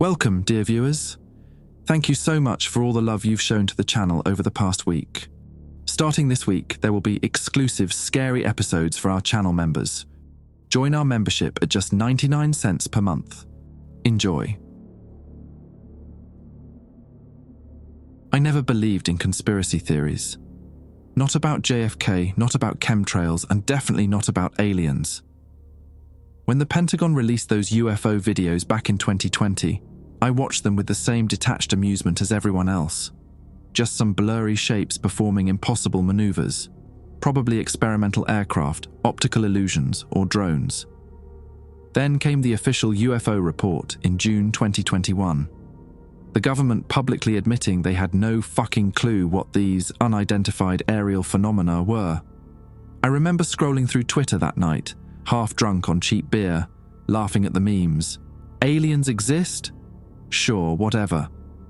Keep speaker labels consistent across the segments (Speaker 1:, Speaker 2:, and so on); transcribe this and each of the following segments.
Speaker 1: Welcome, dear viewers. Thank you so much for all the love you've shown to the channel over the past week. Starting this week, there will be exclusive scary episodes for our channel members. Join our membership at just 99 cents per month. Enjoy. I never believed in conspiracy theories. Not about JFK, not about chemtrails, and definitely not about aliens. When the Pentagon released those UFO videos back in 2020, I watched them with the same detached amusement as everyone else. Just some blurry shapes performing impossible maneuvers, probably experimental aircraft, optical illusions, or drones. Then came the official UFO report in June 2021. The government publicly admitting they had no fucking clue what these unidentified aerial phenomena were. I remember scrolling through Twitter that night, half drunk on cheap beer, laughing at the memes. Aliens exist? Sure, whatever.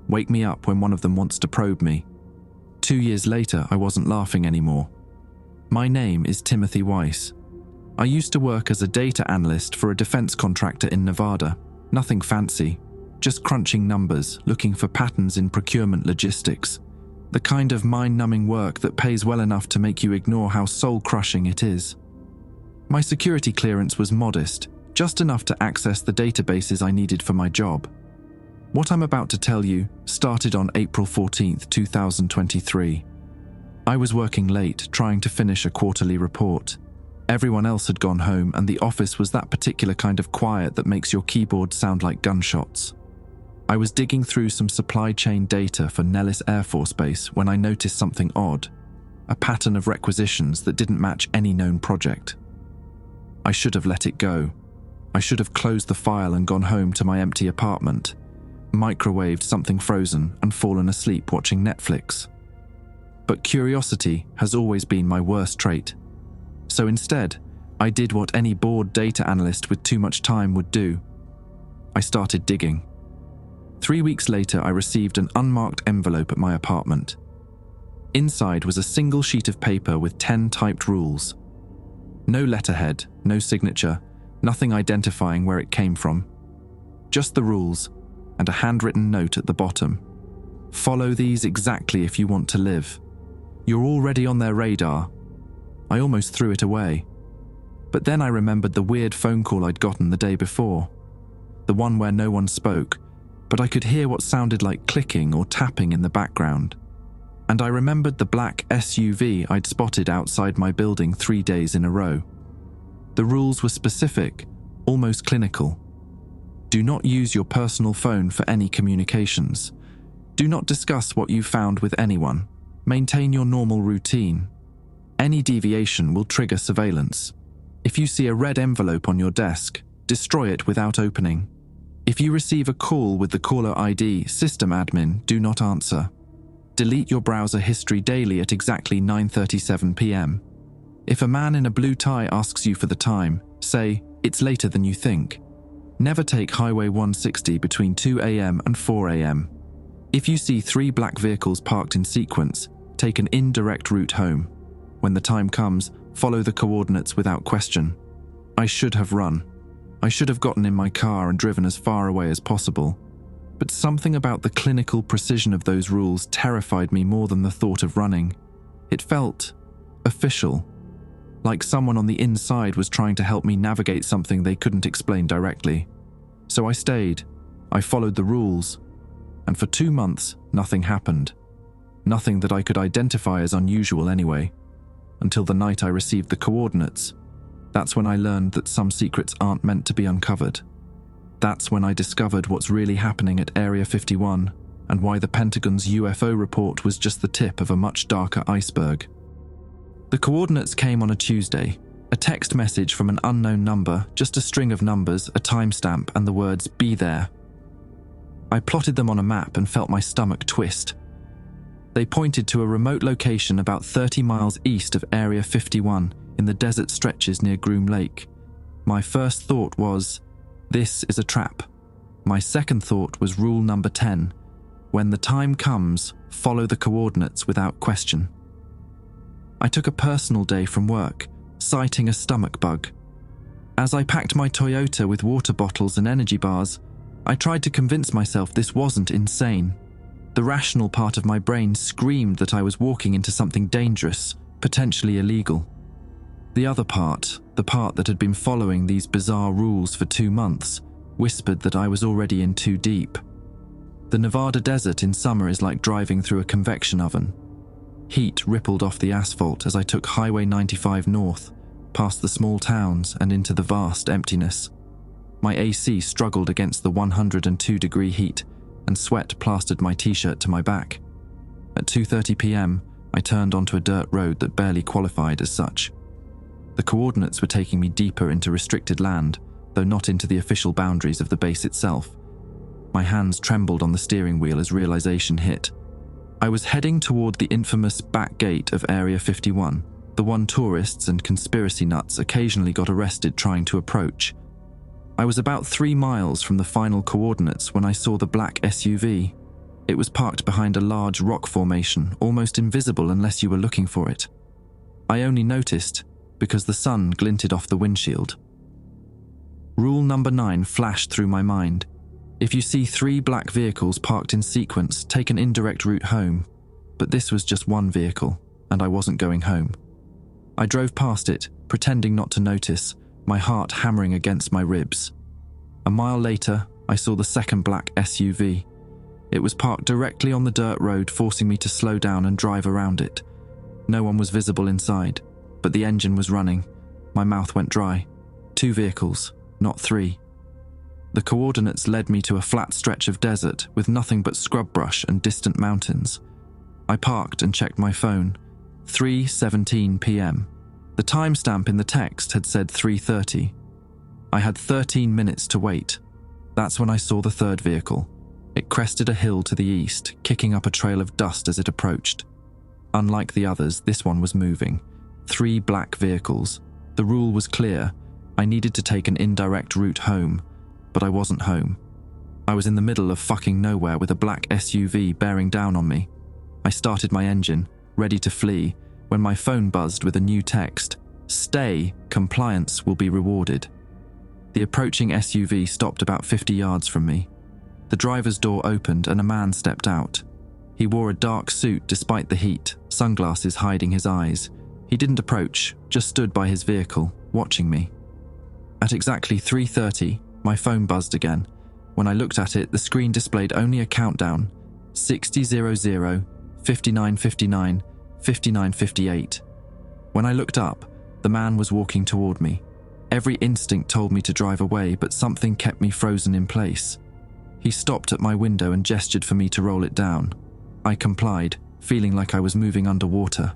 Speaker 1: Wake me up when one of them wants to probe me. 2 years later, I wasn't laughing anymore. My name is Timothy Weiss. I used to work as a data analyst for a defense contractor in Nevada. Nothing fancy, just crunching numbers, looking for patterns in procurement logistics. The kind of mind-numbing work that pays well enough to make you ignore how soul-crushing it is. My security clearance was modest, just enough to access the databases I needed for my job. What I'm about to tell you started on April 14th, 2023. I was working late, trying to finish a quarterly report. Everyone else had gone home, and the office was that particular kind of quiet that makes your keyboard sound like gunshots. I was digging through some supply chain data for Nellis Air Force Base when I noticed something odd, a pattern of requisitions that didn't match any known project. I should have let it go. I should have closed the file and gone home to my empty apartment, microwaved something frozen, and fallen asleep watching Netflix. But curiosity has always been my worst trait. So instead, I did what any bored data analyst with too much time would do. I started digging. 3 weeks later, I received an unmarked envelope at my apartment. Inside was a single sheet of paper with 10 typed rules. No letterhead, no signature, nothing identifying where it came from. Just the rules, and a handwritten note at the bottom. Follow these exactly if you want to live. You're already on their radar. I almost threw it away. But then I remembered the weird phone call I'd gotten the day before. The one where no one spoke, but I could hear what sounded like clicking or tapping in the background. And I remembered the black SUV I'd spotted outside my building 3 days in a row. The rules were specific, almost clinical. Do not use your personal phone for any communications. Do not discuss what you found with anyone. Maintain your normal routine. Any deviation will trigger surveillance. If you see a red envelope on your desk, destroy it without opening. If you receive a call with the caller ID system admin, do not answer. Delete your browser history daily at exactly 9:37 p.m. If a man in a blue tie asks you for the time, say, "It's later than you think." Never take Highway 160 between 2 a.m. and 4 a.m. If you see 3 black vehicles parked in sequence, take an indirect route home. When the time comes, follow the coordinates without question. I should have run. I should have gotten in my car and driven as far away as possible. But something about the clinical precision of those rules terrified me more than the thought of running. It felt official, like someone on the inside was trying to help me navigate something they couldn't explain directly. So I stayed. I followed the rules. And for 2 months, nothing happened. Nothing that I could identify as unusual anyway. Until the night I received the coordinates. That's when I learned that some secrets aren't meant to be uncovered. That's when I discovered what's really happening at Area 51 and why the Pentagon's UFO report was just the tip of a much darker iceberg. The coordinates came on a Tuesday. A text message from an unknown number, just a string of numbers, a timestamp, and the words, "Be there." I plotted them on a map and felt my stomach twist. They pointed to a remote location about 30 miles east of Area 51 in the desert stretches near Groom Lake. My first thought was, this is a trap. My second thought was rule number 10. When the time comes, follow the coordinates without question. I took a personal day from work, citing a stomach bug. As I packed my Toyota with water bottles and energy bars, I tried to convince myself this wasn't insane. The rational part of my brain screamed that I was walking into something dangerous, potentially illegal. The other part, the part that had been following these bizarre rules for 2 months, whispered that I was already in too deep. The Nevada desert in summer is like driving through a convection oven. Heat rippled off the asphalt as I took Highway 95 north, past the small towns and into the vast emptiness. My AC struggled against the 102-degree heat, and sweat plastered my t-shirt to my back. At 2:30 p.m., I turned onto a dirt road that barely qualified as such. The coordinates were taking me deeper into restricted land, though not into the official boundaries of the base itself. My hands trembled on the steering wheel as realization hit. I was heading toward the infamous back gate of Area 51, the one tourists and conspiracy nuts occasionally got arrested trying to approach. I was about 3 miles from the final coordinates when I saw the black SUV. It was parked behind a large rock formation, almost invisible unless you were looking for it. I only noticed because the sun glinted off the windshield. Rule number 9 flashed through my mind. If you see 3 black vehicles parked in sequence, take an indirect route home. But this was just one vehicle, and I wasn't going home. I drove past it, pretending not to notice, my heart hammering against my ribs. A mile later, I saw the second black SUV. It was parked directly on the dirt road, forcing me to slow down and drive around it. No one was visible inside, but the engine was running. My mouth went dry. 2 vehicles, not 3. The coordinates led me to a flat stretch of desert with nothing but scrub brush and distant mountains. I parked and checked my phone. 3:17 p.m. The timestamp in the text had said 3:30. I had 13 minutes to wait. That's when I saw the third vehicle. It crested a hill to the east, kicking up a trail of dust as it approached. Unlike the others, this one was moving. 3 black vehicles. The rule was clear. I needed to take an indirect route home, but I wasn't home. I was in the middle of fucking nowhere with a black SUV bearing down on me. I started my engine, ready to flee, when my phone buzzed with a new text. Stay, compliance will be rewarded. The approaching SUV stopped about 50 yards from me. The driver's door opened and a man stepped out. He wore a dark suit despite the heat, sunglasses hiding his eyes. He didn't approach, just stood by his vehicle, watching me. At exactly 3:30, my phone buzzed again. When I looked at it, the screen displayed only a countdown: 60:00, 59:59, 59:58. When I looked up, the man was walking toward me. Every instinct told me to drive away, but something kept me frozen in place. He stopped at my window and gestured for me to roll it down. I complied, feeling like I was moving underwater.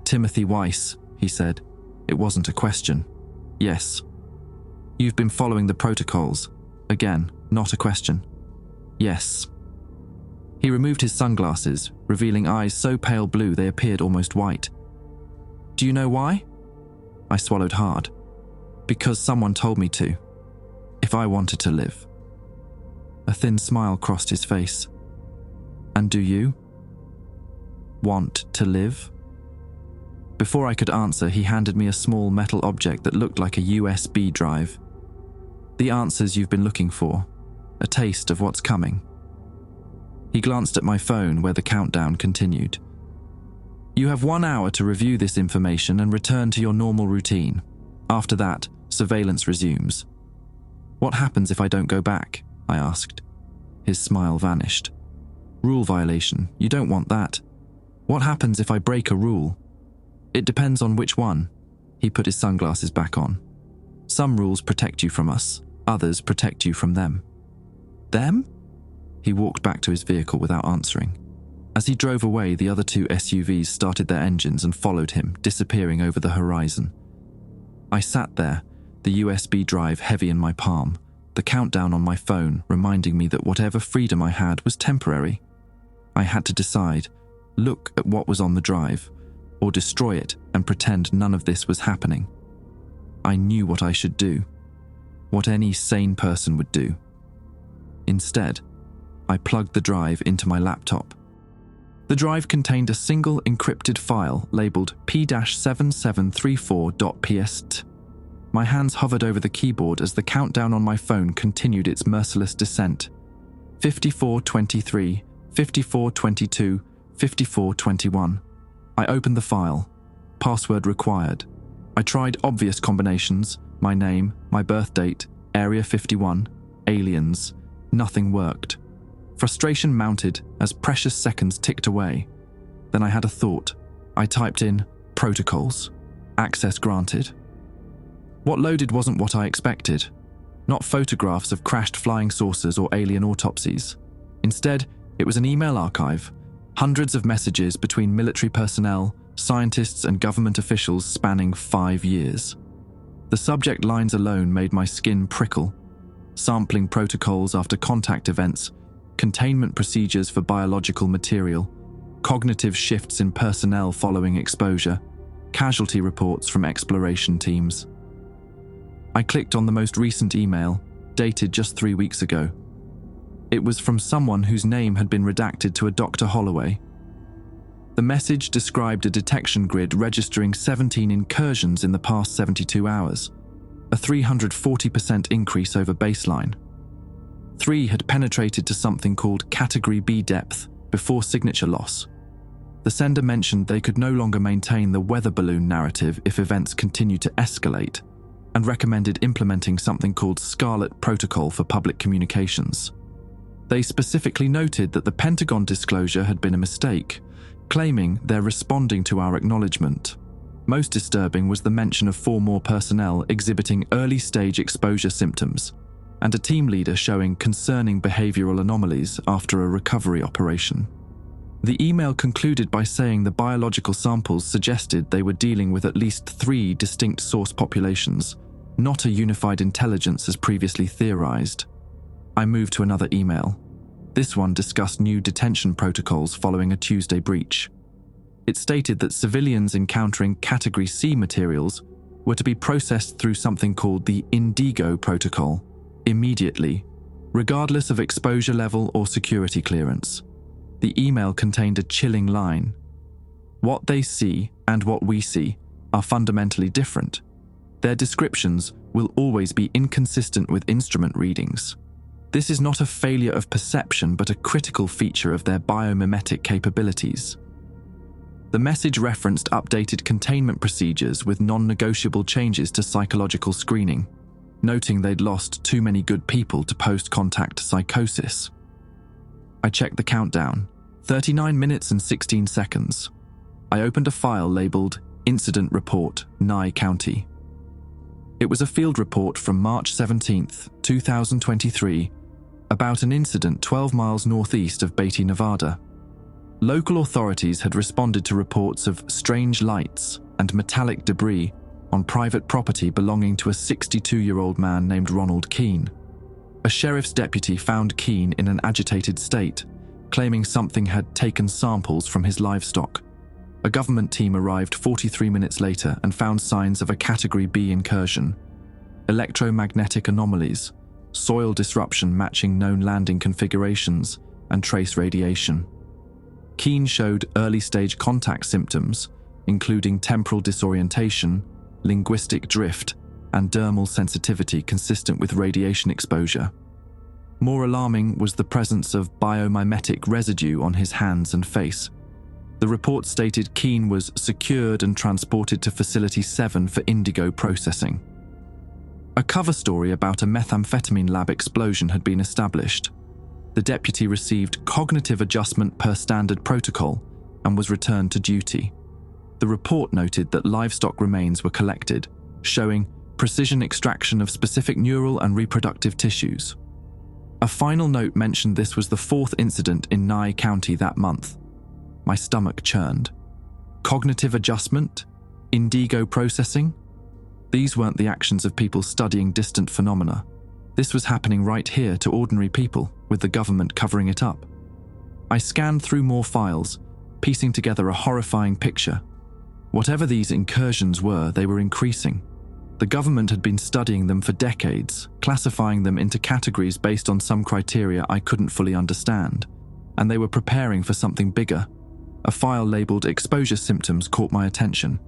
Speaker 1: "Timothy Weiss," he said. It wasn't a question. "Yes." "You've been following the protocols." Again, not a question. "Yes." He removed his sunglasses, revealing eyes so pale blue they appeared almost white. "Do you know why?" I swallowed hard. "Because someone told me to. If I wanted to live." A thin smile crossed his face. "And do you want to live?" Before I could answer, he handed me a small metal object that looked like a USB drive. "The answers you've been looking for. A taste of what's coming." He glanced at my phone where the countdown continued. "You have 1 hour to review this information and return to your normal routine. After that, surveillance resumes." "What happens if I don't go back?" I asked. His smile vanished. "Rule violation. You don't want that." "What happens if I break a rule?" "It depends on which one." He put his sunglasses back on. "Some rules protect you from us. Others protect you from them." "Them?" He walked back to his vehicle without answering. As he drove away, the other 2 SUVs started their engines and followed him, disappearing over the horizon. I sat there, the USB drive heavy in my palm, the countdown on my phone reminding me that whatever freedom I had was temporary. I had to decide, look at what was on the drive, or destroy it and pretend none of this was happening. I knew what I should do, what any sane person would do. Instead, I plugged the drive into my laptop. The drive contained a single encrypted file labeled P-7734.pst. My hands hovered over the keyboard as the countdown on my phone continued its merciless descent. 54:23, 54:22, 54:21. I opened the file. Password required. I tried obvious combinations: my name, my birth date, Area 51, aliens. Nothing worked. Frustration mounted as precious seconds ticked away. Then I had a thought. I typed in protocols. Access granted. What loaded wasn't what I expected. Not photographs of crashed flying saucers or alien autopsies. Instead, it was an email archive. Hundreds of messages between military personnel, scientists and government officials spanning 5 years. The subject lines alone made my skin prickle. Sampling protocols after contact events, containment procedures for biological material, cognitive shifts in personnel following exposure, casualty reports from exploration teams. I clicked on the most recent email, dated just 3 weeks ago. It was from someone whose name had been redacted to a Dr. Holloway. The message described a detection grid registering 17 incursions in the past 72 hours, a 340% increase over baseline. 3 had penetrated to something called Category B depth before signature loss. The sender mentioned they could no longer maintain the weather balloon narrative if events continued to escalate, and recommended implementing something called Scarlet Protocol for public communications. They specifically noted that the Pentagon disclosure had been a mistake, claiming they're responding to our acknowledgement. Most disturbing was the mention of 4 more personnel exhibiting early-stage exposure symptoms, and a team leader showing concerning behavioral anomalies after a recovery operation. The email concluded by saying the biological samples suggested they were dealing with at least 3 distinct source populations, not a unified intelligence as previously theorized. I moved to another email. This one discussed new detention protocols following a Tuesday breach. It stated that civilians encountering Category C materials were to be processed through something called the Indigo Protocol, immediately, regardless of exposure level or security clearance. The email contained a chilling line. What they see and what we see are fundamentally different. Their descriptions will always be inconsistent with instrument readings. This is not a failure of perception, but a critical feature of their biomimetic capabilities. The message referenced updated containment procedures with non-negotiable changes to psychological screening, noting they'd lost too many good people to post-contact psychosis. I checked the countdown, 39 minutes and 16 seconds. I opened a file labeled Incident Report, Nye County. It was a field report from March 17, 2023, about an incident 12 miles northeast of Beatty, Nevada. Local authorities had responded to reports of strange lights and metallic debris on private property belonging to a 62-year-old man named Ronald Keene. A sheriff's deputy found Keene in an agitated state, claiming something had taken samples from his livestock. A government team arrived 43 minutes later and found signs of a Category B incursion, electromagnetic anomalies, soil disruption matching known landing configurations, and trace radiation. Keene showed early-stage contact symptoms, including temporal disorientation, linguistic drift, and dermal sensitivity consistent with radiation exposure. More alarming was the presence of biomimetic residue on his hands and face. The report stated Keene was secured and transported to Facility 7 for indigo processing. A cover story about a methamphetamine lab explosion had been established. The deputy received cognitive adjustment per standard protocol and was returned to duty. The report noted that livestock remains were collected, showing precision extraction of specific neural and reproductive tissues. A final note mentioned this was the 4th incident in Nye County that month. My stomach churned. Cognitive adjustment? Indigo processing? These weren't the actions of people studying distant phenomena. This was happening right here to ordinary people, with the government covering it up. I scanned through more files, piecing together a horrifying picture. Whatever these incursions were, they were increasing. The government had been studying them for decades, classifying them into categories based on some criteria I couldn't fully understand, and they were preparing for something bigger. A file labeled Exposure Symptoms caught my attention.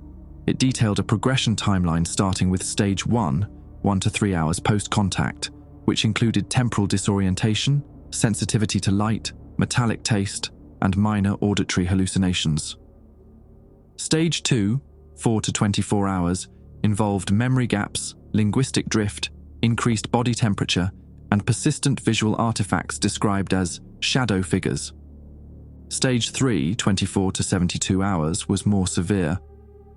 Speaker 1: It detailed a progression timeline starting with stage 1, 1 to 3 hours post-contact, which included temporal disorientation, sensitivity to light, metallic taste, and minor auditory hallucinations. Stage 2, 4 to 24 hours, involved memory gaps, linguistic drift, increased body temperature, and persistent visual artifacts described as shadow figures. Stage 3, 24 to 72 hours, was more severe.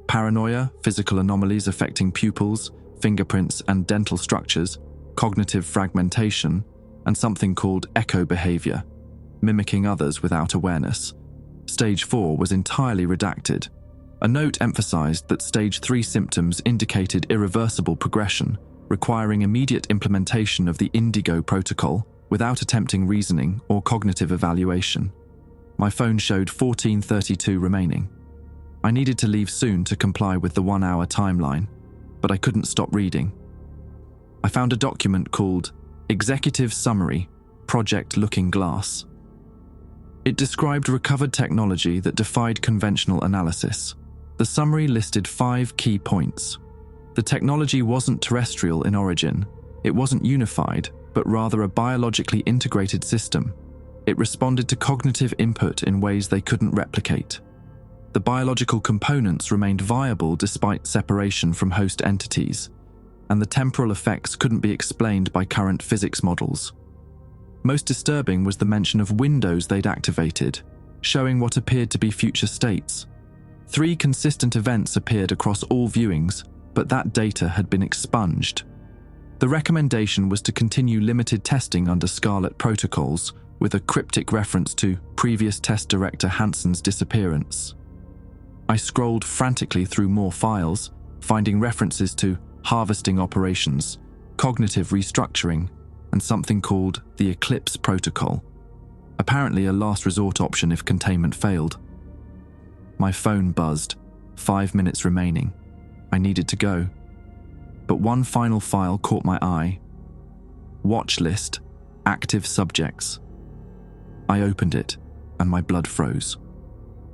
Speaker 1: Paranoia, physical anomalies affecting pupils, fingerprints and dental structures, cognitive fragmentation, and something called echo behavior, mimicking others without awareness. Stage 4 was entirely redacted. A note emphasized that Stage 3 symptoms indicated irreversible progression, requiring immediate implementation of the Indigo protocol without attempting reasoning or cognitive evaluation. My phone showed 14:32 remaining. I needed to leave soon to comply with the 1-hour timeline, but I couldn't stop reading. I found a document called Executive Summary, Project Looking Glass. It described recovered technology that defied conventional analysis. The summary listed 5 key points. The technology wasn't terrestrial in origin. It wasn't unified, but rather a biologically integrated system. It responded to cognitive input in ways they couldn't replicate. The biological components remained viable despite separation from host entities, and the temporal effects couldn't be explained by current physics models. Most disturbing was the mention of windows they'd activated, showing what appeared to be future states. 3 consistent events appeared across all viewings, but that data had been expunged. The recommendation was to continue limited testing under Scarlet protocols, with a cryptic reference to previous test director Hansen's disappearance. I scrolled frantically through more files, finding references to harvesting operations, cognitive restructuring, and something called the Eclipse Protocol, apparently a last resort option if containment failed. My phone buzzed, 5 minutes remaining. I needed to go. But one final file caught my eye. Watch list, active subjects. I opened it, and my blood froze.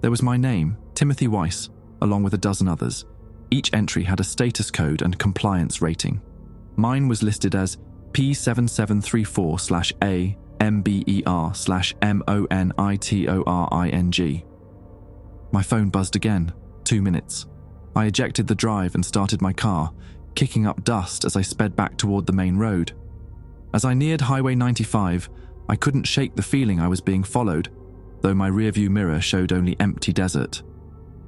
Speaker 1: There was my name, Timothy Weiss, along with a dozen others. Each entry had a status code and compliance rating. Mine was listed as P7734/A MBER/MONITORING. My phone buzzed again, 2 minutes. I ejected the drive and started my car, kicking up dust as I sped back toward the main road. As I neared Highway 95, I couldn't shake the feeling I was being followed, though my rearview mirror showed only empty desert.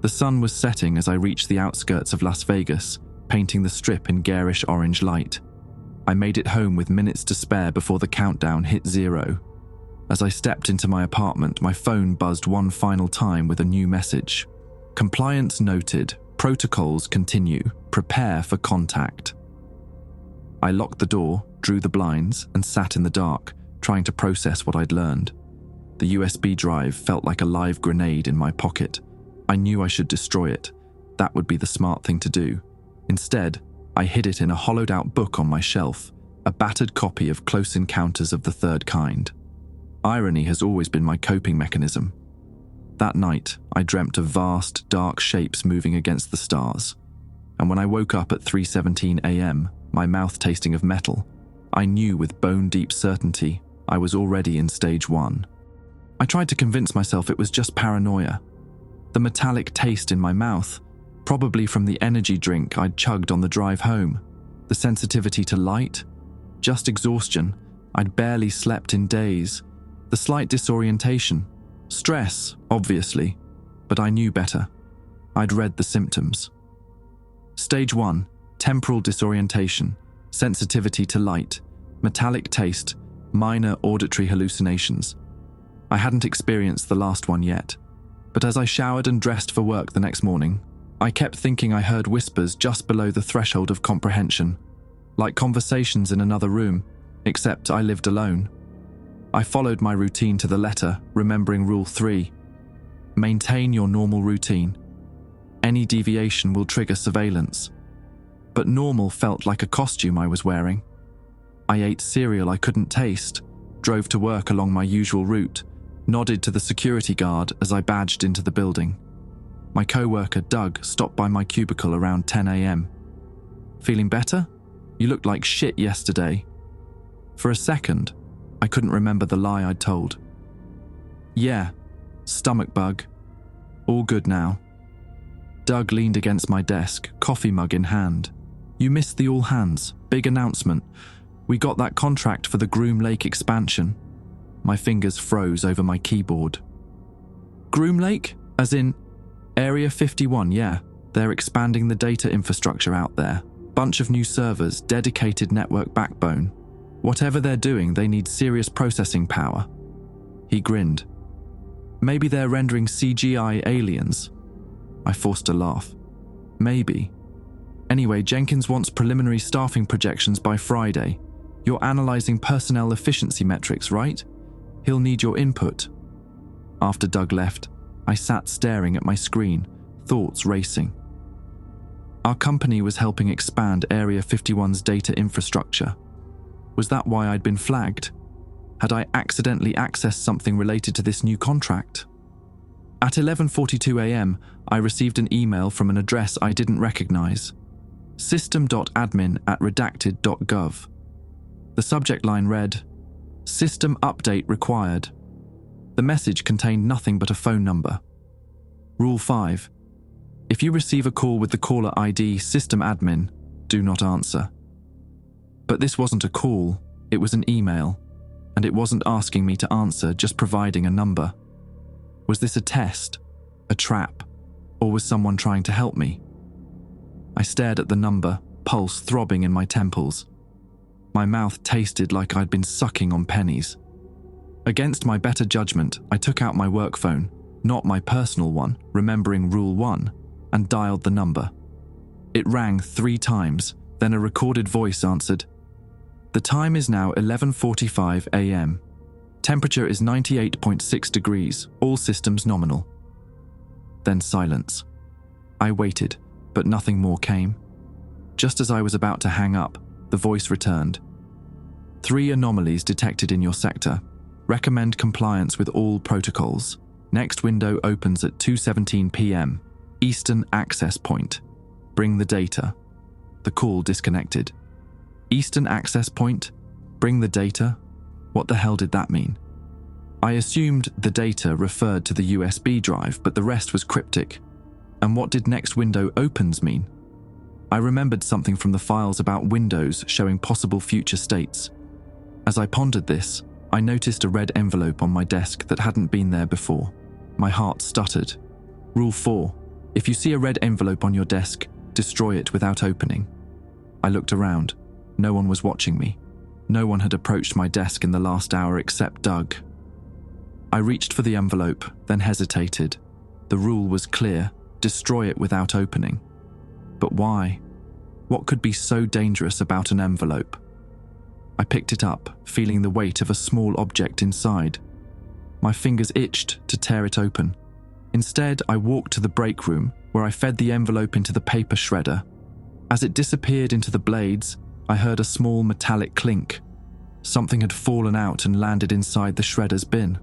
Speaker 1: The sun was setting as I reached the outskirts of Las Vegas, painting the strip in garish orange light. I made it home with minutes to spare before the countdown hit 0. As I stepped into my apartment, my phone buzzed one final time with a new message. Compliance noted. Protocols continue. Prepare for contact. I locked the door, drew the blinds, and sat in the dark, trying to process what I'd learned. The USB drive felt like a live grenade in my pocket. I knew I should destroy it. That would be the smart thing to do. Instead, I hid it in a hollowed-out book on my shelf, a battered copy of Close Encounters of the Third Kind. Irony has always been my coping mechanism. That night, I dreamt of vast, dark shapes moving against the stars. And when I woke up at 3:17 a.m., my mouth tasting of metal, I knew with bone-deep certainty I was already in stage 1. I tried to convince myself it was just paranoia. The metallic taste in my mouth, probably from the energy drink I'd chugged on the drive home. The sensitivity to light, just exhaustion. I'd barely slept in days. The slight disorientation, stress, obviously, but I knew better. I'd read the symptoms. Stage 1, temporal disorientation, sensitivity to light, metallic taste, minor auditory hallucinations. I hadn't experienced the last one yet, but as I showered and dressed for work the next morning, I kept thinking I heard whispers just below the threshold of comprehension, like conversations in another room, except I lived alone. I followed my routine to the letter, remembering Rule 3. Maintain your normal routine. Any deviation will trigger surveillance. But normal felt like a costume I was wearing. I ate cereal I couldn't taste, drove to work along my usual route, nodded to the security guard as I badged into the building. My co-worker, Doug, stopped by my cubicle around 10 a.m. "Feeling better? You looked like shit yesterday." For a second, I couldn't remember the lie I'd told. "Yeah, stomach bug. All good now." Doug leaned against my desk, coffee mug in hand. "You missed the all hands. Big announcement. We got that contract for the Groom Lake expansion." My fingers froze over my keyboard. "Groom Lake? As in Area 51, yeah. They're expanding the data infrastructure out there. Bunch of new servers, dedicated network backbone. Whatever they're doing, they need serious processing power." He grinned. "Maybe they're rendering CGI aliens." I forced a laugh. "Maybe. Anyway, Jenkins wants preliminary staffing projections by Friday. You're analyzing personnel efficiency metrics, right? He'll need your input." After Doug left, I sat staring at my screen, thoughts racing. Our company was helping expand Area 51's data infrastructure. Was that why I'd been flagged? Had I accidentally accessed something related to this new contract? At 11:42 a.m., I received an email from an address I didn't recognize. system.admin@redacted.gov. The subject line read, "System update required." The message contained nothing but a phone number. Rule 5. If you receive a call with the caller ID system admin, do not answer. But this wasn't a call, it was an email, and it wasn't asking me to answer, just providing a number. Was this a test, a trap, or was someone trying to help me? I stared at the number, pulse throbbing in my temples. My mouth tasted like I'd been sucking on pennies. Against my better judgment, I took out my work phone, not my personal one, remembering Rule 1, and dialed the number. It rang 3 times, then a recorded voice answered. "The time is now 11:45 a.m. Temperature is 98.6 degrees, all systems nominal." Then silence. I waited, but nothing more came. Just as I was about to hang up, the voice returned. "3 anomalies detected in your sector. Recommend compliance with all protocols. Next window opens at 2:17 p.m. Eastern access point. Bring the data." The call disconnected. Eastern access point? Bring the data? What the hell did that mean? I assumed the data referred to the USB drive, but the rest was cryptic. And what did next window opens mean? I remembered something from the files about windows showing possible future states. As I pondered this, I noticed a red envelope on my desk that hadn't been there before. My heart stuttered. Rule 4. If you see a red envelope on your desk, destroy it without opening. I looked around. No one was watching me. No one had approached my desk in the last hour except Doug. I reached for the envelope, then hesitated. The rule was clear: destroy it without opening. But why? What could be so dangerous about an envelope? I picked it up, feeling the weight of a small object inside. My fingers itched to tear it open. Instead, I walked to the break room, where I fed the envelope into the paper shredder. As it disappeared into the blades, I heard a small metallic clink. Something had fallen out and landed inside the shredder's bin.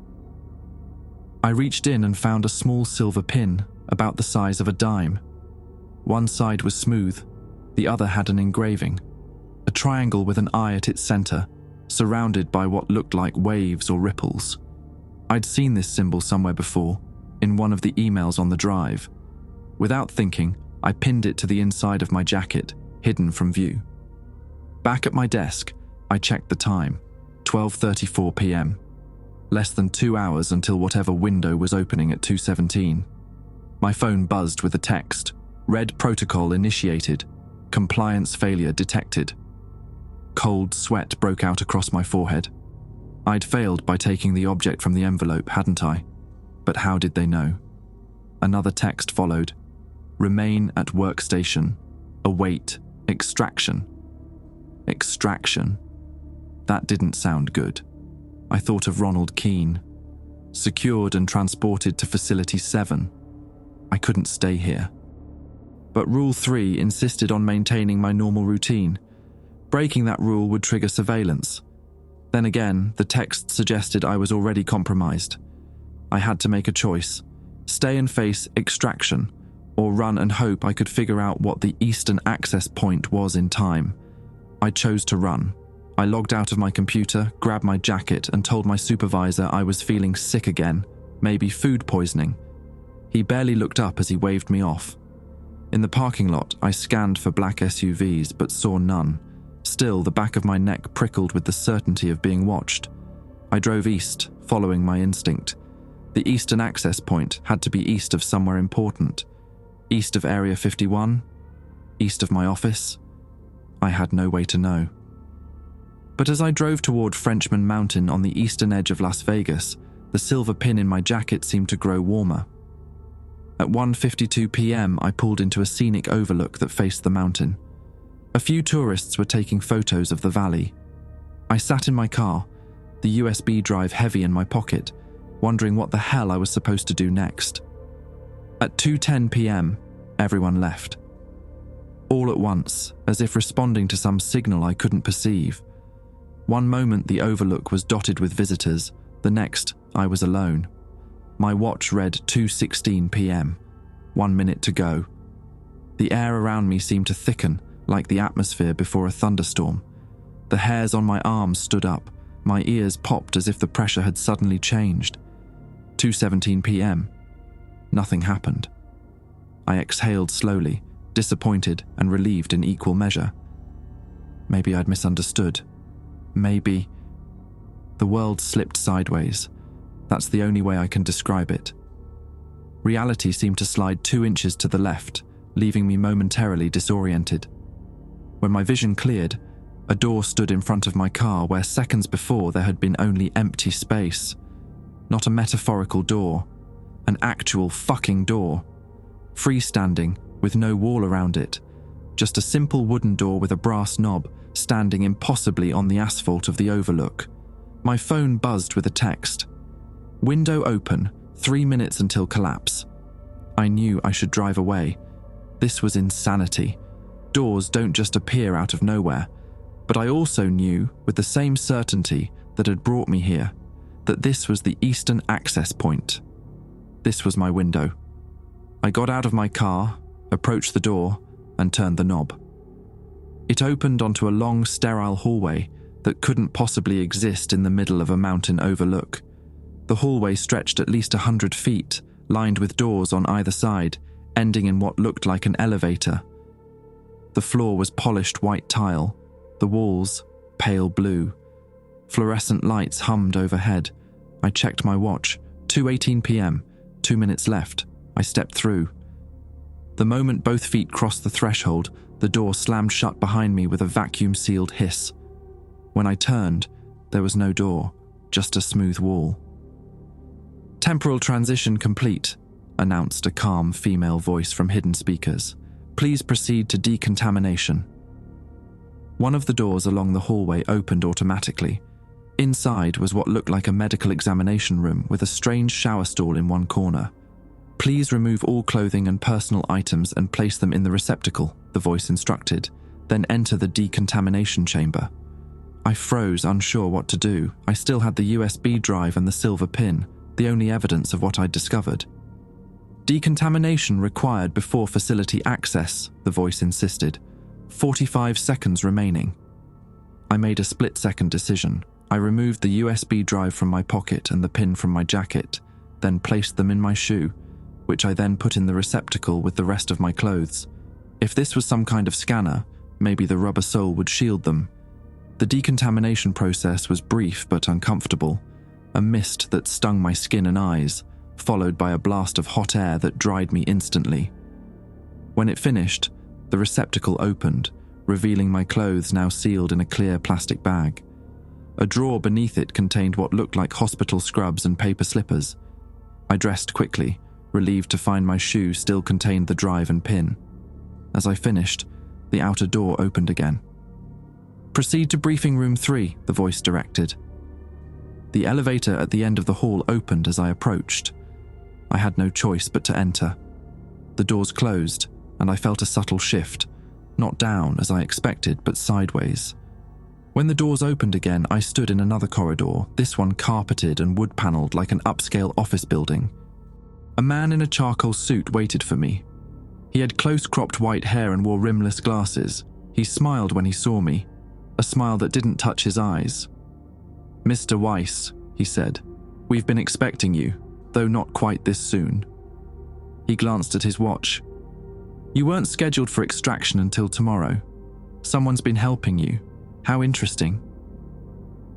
Speaker 1: I reached in and found a small silver pin, about the size of a dime. One side was smooth, the other had an engraving. A triangle with an eye at its center, surrounded by what looked like waves or ripples. I'd seen this symbol somewhere before, in one of the emails on the drive. Without thinking, I pinned it to the inside of my jacket, hidden from view. Back at my desk, I checked the time, 12:34 p.m. Less than 2 hours until whatever window was opening at 2:17. My phone buzzed with a text. Red protocol initiated. Compliance failure detected. Cold sweat broke out across my forehead. I'd failed by taking the object from the envelope, hadn't I? But how did they know? Another text followed. Remain at workstation. Await extraction. Extraction. That didn't sound good. I thought of Ronald Keane. Secured and transported to Facility 7. I couldn't stay here. But Rule 3 insisted on maintaining my normal routine. Breaking that rule would trigger surveillance. Then again, the text suggested I was already compromised. I had to make a choice. Stay and face extraction, or run and hope I could figure out what the eastern access point was in time. I chose to run. I logged out of my computer, grabbed my jacket, and told my supervisor I was feeling sick again, maybe food poisoning. He barely looked up as he waved me off. In the parking lot, I scanned for black SUVs but saw none. Still, the back of my neck prickled with the certainty of being watched. I drove east, following my instinct. The eastern access point had to be east of somewhere important. East of Area 51? East of my office? I had no way to know. But as I drove toward Frenchman Mountain on the eastern edge of Las Vegas, the silver pin in my jacket seemed to grow warmer. At 1:52 p.m., I pulled into a scenic overlook that faced the mountain. A few tourists were taking photos of the valley. I sat in my car, the USB drive heavy in my pocket, wondering what the hell I was supposed to do next. At 2:10 p.m., everyone left. All at once, as if responding to some signal I couldn't perceive. One moment the overlook was dotted with visitors, the next I was alone. My watch read 2:16 p.m., 1 minute to go. The air around me seemed to thicken, like the atmosphere before a thunderstorm. The hairs on my arms stood up, my ears popped as if the pressure had suddenly changed. 2:17 p.m. Nothing happened. I exhaled slowly, disappointed and relieved in equal measure. Maybe I'd misunderstood. Maybe... The world slipped sideways. That's the only way I can describe it. Reality seemed to slide 2 inches to the left, leaving me momentarily disoriented. When my vision cleared, a door stood in front of my car where seconds before there had been only empty space. Not a metaphorical door, an actual fucking door. Freestanding, with no wall around it. Just a simple wooden door with a brass knob, standing impossibly on the asphalt of the overlook. My phone buzzed with a text. Window open, 3 minutes until collapse. I knew I should drive away. This was insanity. Doors don't just appear out of nowhere. But I also knew, with the same certainty that had brought me here, that this was the eastern access point. This was my window. I got out of my car, approached the door, and turned the knob. It opened onto a long, sterile hallway that couldn't possibly exist in the middle of a mountain overlook. The hallway stretched at least 100 feet, lined with doors on either side, ending in what looked like an elevator. The floor was polished white tile, the walls pale blue. Fluorescent lights hummed overhead. I checked my watch. 2:18 p.m., 2 minutes left. I stepped through. The moment both feet crossed the threshold, the door slammed shut behind me with a vacuum-sealed hiss. When I turned, there was no door, just a smooth wall. "Temporal transition complete," announced a calm female voice from hidden speakers. "Please proceed to decontamination." One of the doors along the hallway opened automatically. Inside was what looked like a medical examination room with a strange shower stall in one corner. "Please remove all clothing and personal items and place them in the receptacle," the voice instructed, "then enter the decontamination chamber." I froze, unsure what to do. I still had the USB drive and the silver pin, the only evidence of what I'd discovered. "Decontamination required before facility access," the voice insisted. 45 seconds remaining. I made a split-second decision. I removed the USB drive from my pocket and the pin from my jacket, then placed them in my shoe, which I then put in the receptacle with the rest of my clothes. If this was some kind of scanner, maybe the rubber sole would shield them. The decontamination process was brief but uncomfortable. A mist that stung my skin and eyes, followed by a blast of hot air that dried me instantly. When it finished, the receptacle opened, revealing my clothes now sealed in a clear plastic bag. A drawer beneath it contained what looked like hospital scrubs and paper slippers. I dressed quickly, relieved to find my shoe still contained the drive and pin. As I finished, the outer door opened again. "Proceed to briefing room 3, the voice directed. The elevator at the end of the hall opened as I approached. I had no choice but to enter. The doors closed, and I felt a subtle shift, not down as I expected, but sideways. When the doors opened again, I stood in another corridor, this one carpeted and wood-paneled like an upscale office building. A man in a charcoal suit waited for me. He had close-cropped white hair and wore rimless glasses. He smiled when he saw me, a smile that didn't touch his eyes. "Mr. Weiss," he said, "we've been expecting you, though not quite this soon." He glanced at his watch. "You weren't scheduled for extraction until tomorrow. Someone's been helping you. How interesting."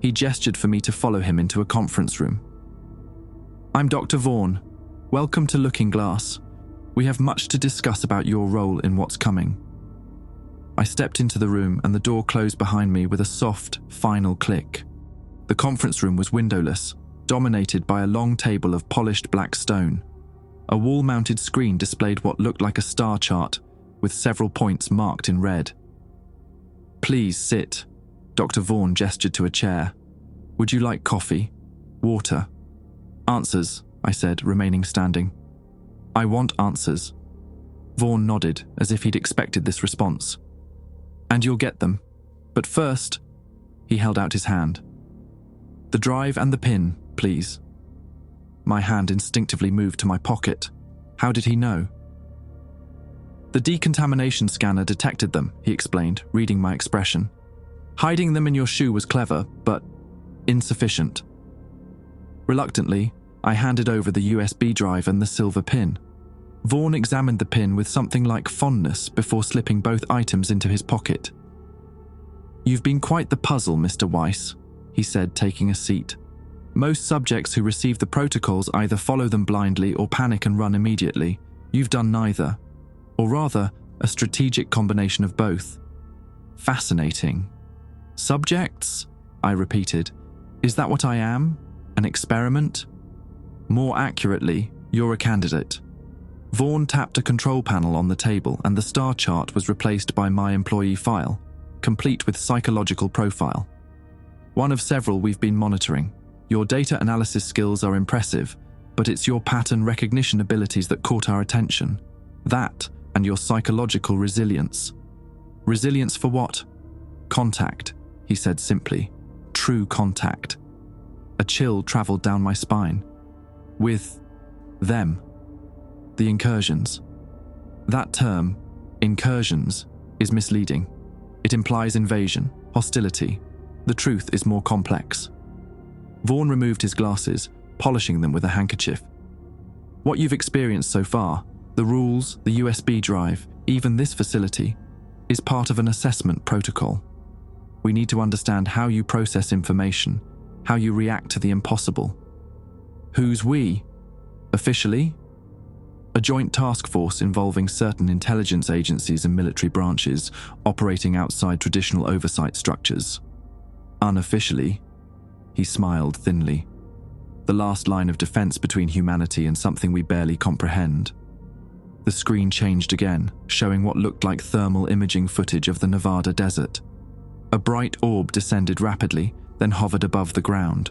Speaker 1: He gestured for me to follow him into a conference room. "I'm Dr. Vaughn. Welcome to Looking Glass. We have much to discuss about your role in what's coming." I stepped into the room and the door closed behind me with a soft, final click. The conference room was windowless, dominated by a long table of polished black stone. A wall-mounted screen displayed what looked like a star chart, with several points marked in red. "Please sit." Dr. Vaughn gestured to a chair. "Would you like coffee? Water?" "Answers," I said, remaining standing. "I want answers." Vaughn nodded, as if he'd expected this response. "And you'll get them. But first," he held out his hand. "The drive and the pin, please." My hand instinctively moved to my pocket. How did he know? "The decontamination scanner detected them," he explained, reading my expression. "Hiding them in your shoe was clever, but insufficient." Reluctantly, I handed over the USB drive and the silver pin. Vaughn examined the pin with something like fondness before slipping both items into his pocket. "You've been quite the puzzle, Mr. Weiss," he said, taking a seat. "Most subjects who receive the protocols either follow them blindly or panic and run immediately. You've done neither. Or rather, a strategic combination of both. Fascinating." "Subjects?" I repeated. "Is that what I am? An experiment?" "More accurately, you're a candidate." Vaughn tapped a control panel on the table and the star chart was replaced by my employee file, complete with psychological profile. "One of several we've been monitoring. Your data analysis skills are impressive, but it's your pattern recognition abilities that caught our attention. That and your psychological resilience." "Resilience for what?" "Contact," he said simply. "True contact." A chill traveled down my spine. "With them." "The incursions." That term, incursions, is misleading. It implies invasion, hostility. The truth is more complex. Vaughn removed his glasses, polishing them with a handkerchief. "What you've experienced so far, the rules, the USB drive, even this facility, is part of an assessment protocol. We need to understand how you process information, how you react to the impossible." "Who's we?" "Officially? A joint task force involving certain intelligence agencies and military branches operating outside traditional oversight structures. Unofficially," he smiled thinly, "the last line of defense between humanity and something we barely comprehend." The screen changed again, showing what looked like thermal imaging footage of the Nevada desert. A bright orb descended rapidly, then hovered above the ground.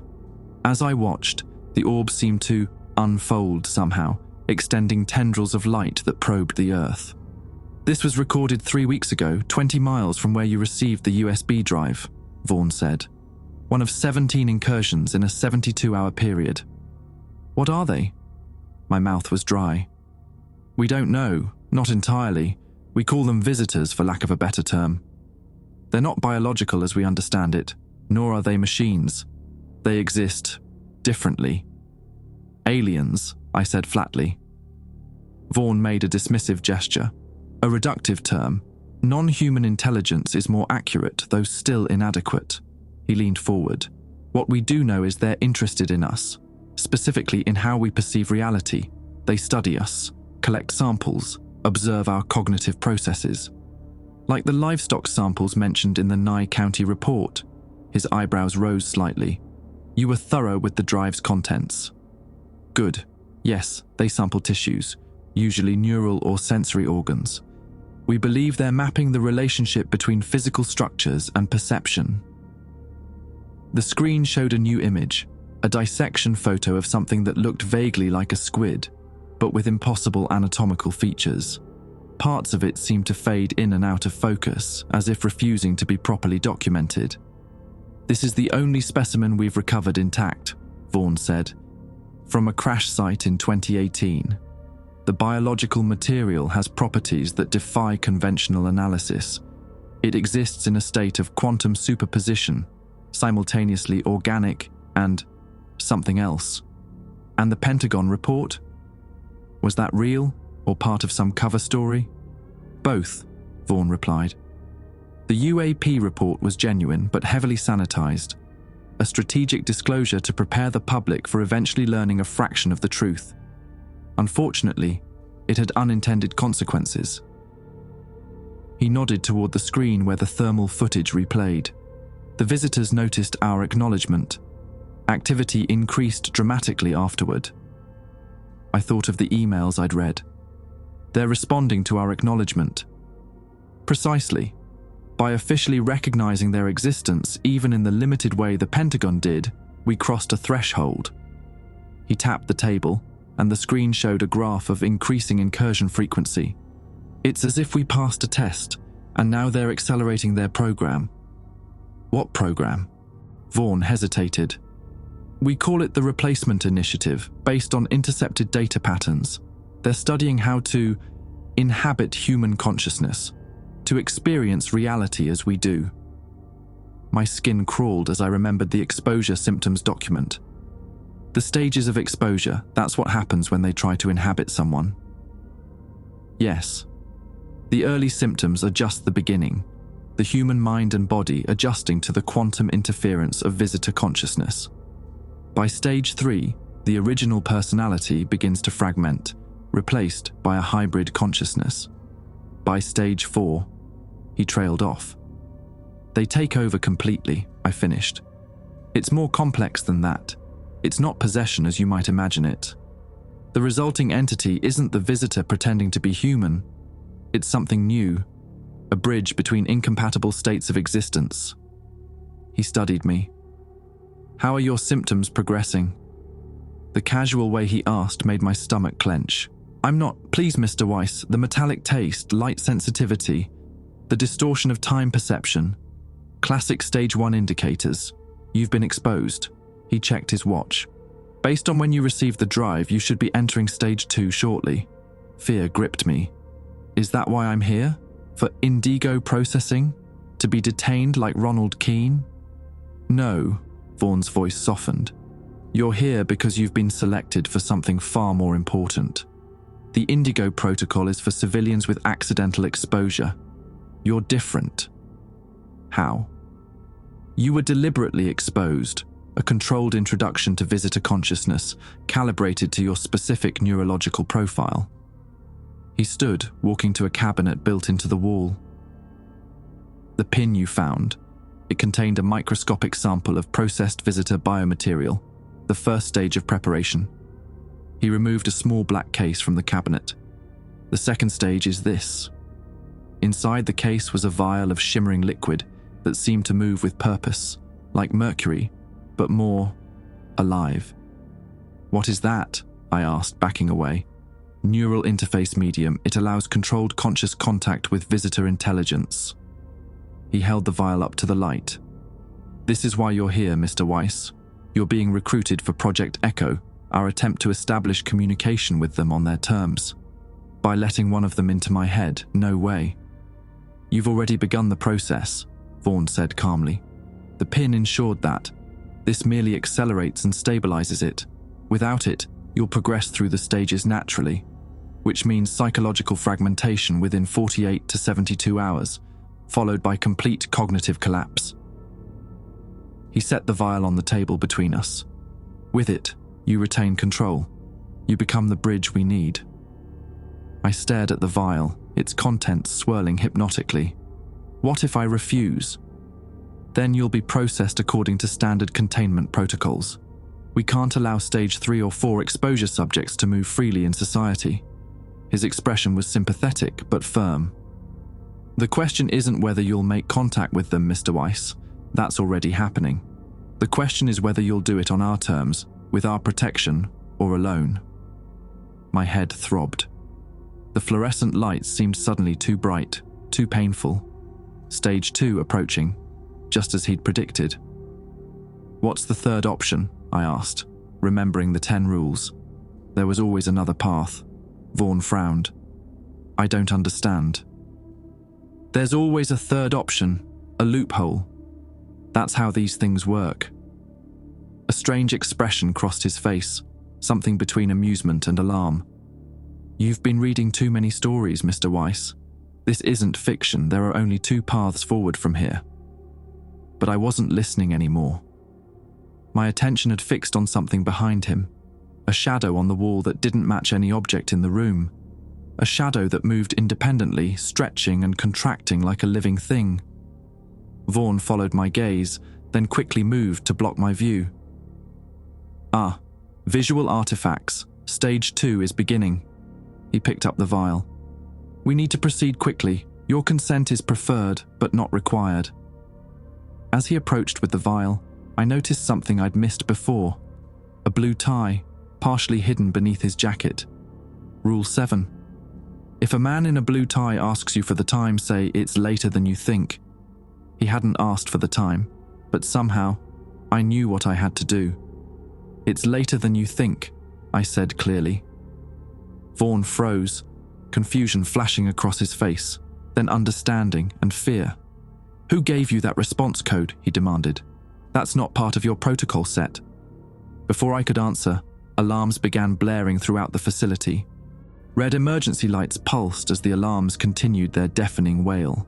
Speaker 1: As I watched, the orb seemed to unfold somehow, extending tendrils of light that probed the earth. "This was recorded 3 weeks ago, 20 miles from where you received the USB drive," Vaughn said. "One of 17 incursions in a 72-hour period." "What are they?" My mouth was dry. "We don't know, not entirely. We call them visitors, for lack of a better term. They're not biological as we understand it, nor are they machines. They exist differently." "Aliens," I said flatly. Vaughn made a dismissive gesture. "A reductive term. Non-human intelligence is more accurate, though still inadequate." He leaned forward. "What we do know is they're interested in us, specifically in how we perceive reality. They study us, collect samples, observe our cognitive processes. Like the livestock samples mentioned in the Nye County report." His eyebrows rose slightly. "You were thorough with the drive's contents." "Good. Yes, they sample tissues, usually neural or sensory organs. We believe they're mapping the relationship between physical structures and perception." The screen showed a new image, a dissection photo of something that looked vaguely like a squid, but with impossible anatomical features. Parts of it seemed to fade in and out of focus, as if refusing to be properly documented. "This is the only specimen we've recovered intact," Vaughn said, "from a crash site in 2018. The biological material has properties that defy conventional analysis. It exists in a state of quantum superposition, simultaneously organic and something else. And the Pentagon report? Was that real or part of some cover story? Both, Vaughn replied. The UAP report was genuine but heavily sanitized, a strategic disclosure to prepare the public for eventually learning a fraction of the truth. Unfortunately, it had unintended consequences. He nodded toward the screen where the thermal footage replayed. The visitors noticed our acknowledgement. Activity increased dramatically afterward. I thought of the emails I'd read. They're responding to our acknowledgement. Precisely. By officially recognizing their existence, even in the limited way the Pentagon did, we crossed a threshold. He tapped the table, and the screen showed a graph of increasing incursion frequency. It's as if we passed a test, and now they're accelerating their program. What program? Vaughn hesitated. We call it the Replacement Initiative, based on intercepted data patterns. They're studying how to inhabit human consciousness, to experience reality as we do. My skin crawled as I remembered the exposure symptoms document. The stages of exposure, that's what happens when they try to inhabit someone. Yes. The early symptoms are just the beginning, the human mind and body adjusting to the quantum interference of visitor consciousness. By stage 3, the original personality begins to fragment, replaced by a hybrid consciousness. By stage 4, he trailed off. They take over completely, I finished. It's more complex than that. It's not possession as you might imagine it. The resulting entity isn't the visitor pretending to be human. It's something new, a bridge between incompatible states of existence. He studied me. How are your symptoms progressing? The casual way he asked made my stomach clench. I'm not, please Mr. Weiss, the metallic taste, light sensitivity, the distortion of time perception, classic stage 1 indicators. You've been exposed. He checked his watch. Based on when you received the drive, you should be entering stage 2 shortly. Fear gripped me. Is that why I'm here? For indigo processing? To be detained like Ronald Keane? No, Vaughn's voice softened. You're here because you've been selected for something far more important. The Indigo Protocol is for civilians with accidental exposure. You're different. How? You were deliberately exposed, a controlled introduction to visitor consciousness, calibrated to your specific neurological profile. He stood, walking to a cabinet built into the wall. The pin you found, it contained a microscopic sample of processed visitor biomaterial, the first stage of preparation. He removed a small black case from the cabinet. The second stage is this. Inside the case was a vial of shimmering liquid that seemed to move with purpose, like mercury, but more alive. What is that? I asked, backing away. Neural interface medium. It allows controlled conscious contact with visitor intelligence. He held the vial up to the light. This is why you're here, Mr. Weiss. You're being recruited for Project Echo, our attempt to establish communication with them on their terms. By letting one of them into my head, no way. You've already begun the process, Vaughn said calmly. The pin ensured that. This merely accelerates and stabilizes it. Without it, you'll progress through the stages naturally, which means psychological fragmentation within 48 to 72 hours, followed by complete cognitive collapse. He set the vial on the table between us. With it, you retain control. You become the bridge we need. I stared at the vial, its contents swirling hypnotically. What if I refuse? Then you'll be processed according to standard containment protocols. We can't allow stage 3 or 4 exposure subjects to move freely in society. His expression was sympathetic but firm. The question isn't whether you'll make contact with them, Mr. Weiss. That's already happening. The question is whether you'll do it on our terms, with our protection, or alone. My head throbbed. The fluorescent lights seemed suddenly too bright, too painful. Stage 2 approaching, just as he'd predicted. What's the third option? I asked, remembering the 10 rules. There was always another path. Vaughn frowned. I don't understand. There's always a third option, a loophole. That's how these things work. A strange expression crossed his face, something between amusement and alarm. You've been reading too many stories, Mr. Weiss. This isn't fiction, there are only two paths forward from here. But I wasn't listening anymore. My attention had fixed on something behind him, a shadow on the wall that didn't match any object in the room, a shadow that moved independently, stretching and contracting like a living thing. Vaughn followed my gaze, then quickly moved to block my view. Ah, visual artifacts. Stage 2 is beginning. He picked up the vial. We need to proceed quickly. Your consent is preferred, but not required. As he approached with the vial, I noticed something I'd missed before. A blue tie, partially hidden beneath his jacket. Rule 7. If a man in a blue tie asks you for the time, say it's later than you think. He hadn't asked for the time, but somehow, I knew what I had to do. It's later than you think, I said clearly. Vaughn froze, confusion flashing across his face, then understanding and fear. Who gave you that response code? He demanded. That's not part of your protocol set. Before I could answer, alarms began blaring throughout the facility. Red emergency lights pulsed as the alarms continued their deafening wail.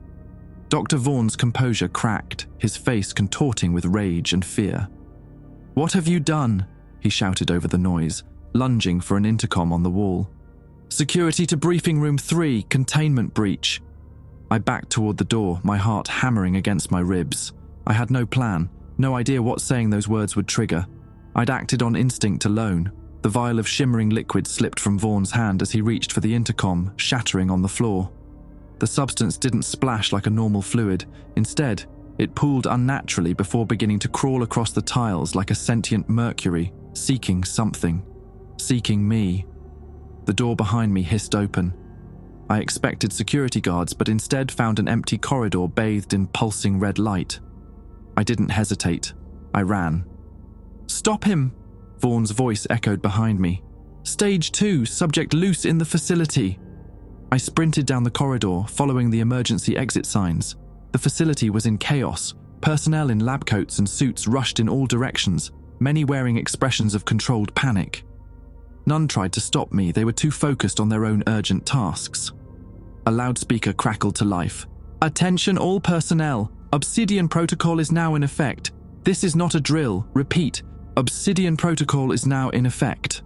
Speaker 1: Dr. Vaughn's composure cracked, his face contorting with rage and fear. What have you done? He shouted over the noise, lunging for an intercom on the wall. Security to briefing room 3, containment breach. I backed toward the door, my heart hammering against my ribs. I had no plan, no idea what saying those words would trigger. I'd acted on instinct alone. The vial of shimmering liquid slipped from Vaughn's hand as he reached for the intercom, shattering on the floor. The substance didn't splash like a normal fluid. Instead, it pooled unnaturally before beginning to crawl across the tiles like a sentient mercury, seeking something. Seeking me. The door behind me hissed open. I expected security guards, but instead found an empty corridor bathed in pulsing red light. I didn't hesitate. I ran. Stop him! Vaughn's voice echoed behind me. Stage 2, subject loose in the facility. I sprinted down the corridor, following the emergency exit signs. The facility was in chaos. Personnel in lab coats and suits rushed in all directions, many wearing expressions of controlled panic. None tried to stop me, they were too focused on their own urgent tasks. A loudspeaker crackled to life. Attention all personnel, Obsidian Protocol is now in effect. This is not a drill, repeat, Obsidian Protocol is now in effect.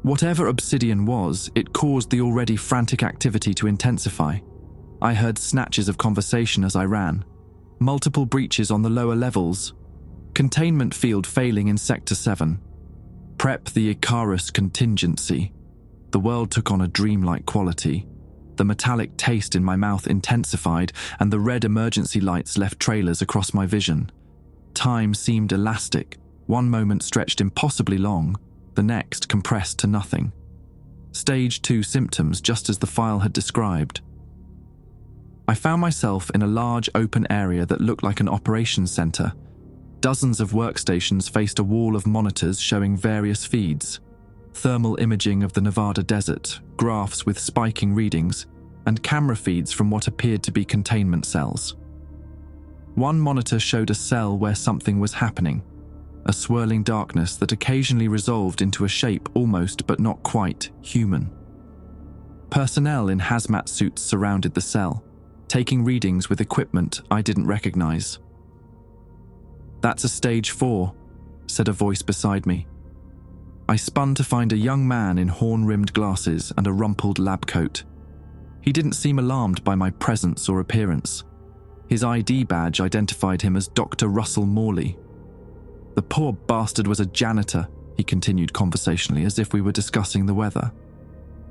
Speaker 1: Whatever Obsidian was, it caused the already frantic activity to intensify. I heard snatches of conversation as I ran. Multiple breaches on the lower levels. Containment field failing in Sector 7. Prep the Icarus contingency. The world took on a dreamlike quality. The metallic taste in my mouth intensified, and the red emergency lights left trailers across my vision. Time seemed elastic. One moment stretched impossibly long, the next compressed to nothing. Stage 2 symptoms, just as the file had described. I found myself in a large open area that looked like an operations center. Dozens of workstations faced a wall of monitors showing various feeds. Thermal imaging of the Nevada desert, graphs with spiking readings, and camera feeds from what appeared to be containment cells. One monitor showed a cell where something was happening, a swirling darkness that occasionally resolved into a shape almost but not quite human. Personnel in hazmat suits surrounded the cell, taking readings with equipment I didn't recognize. That's a stage 4, said a voice beside me. I spun to find a young man in horn-rimmed glasses and a rumpled lab coat. He didn't seem alarmed by my presence or appearance. His ID badge identified him as Dr. Russell Moley. The poor bastard was a janitor, he continued conversationally as if we were discussing the weather.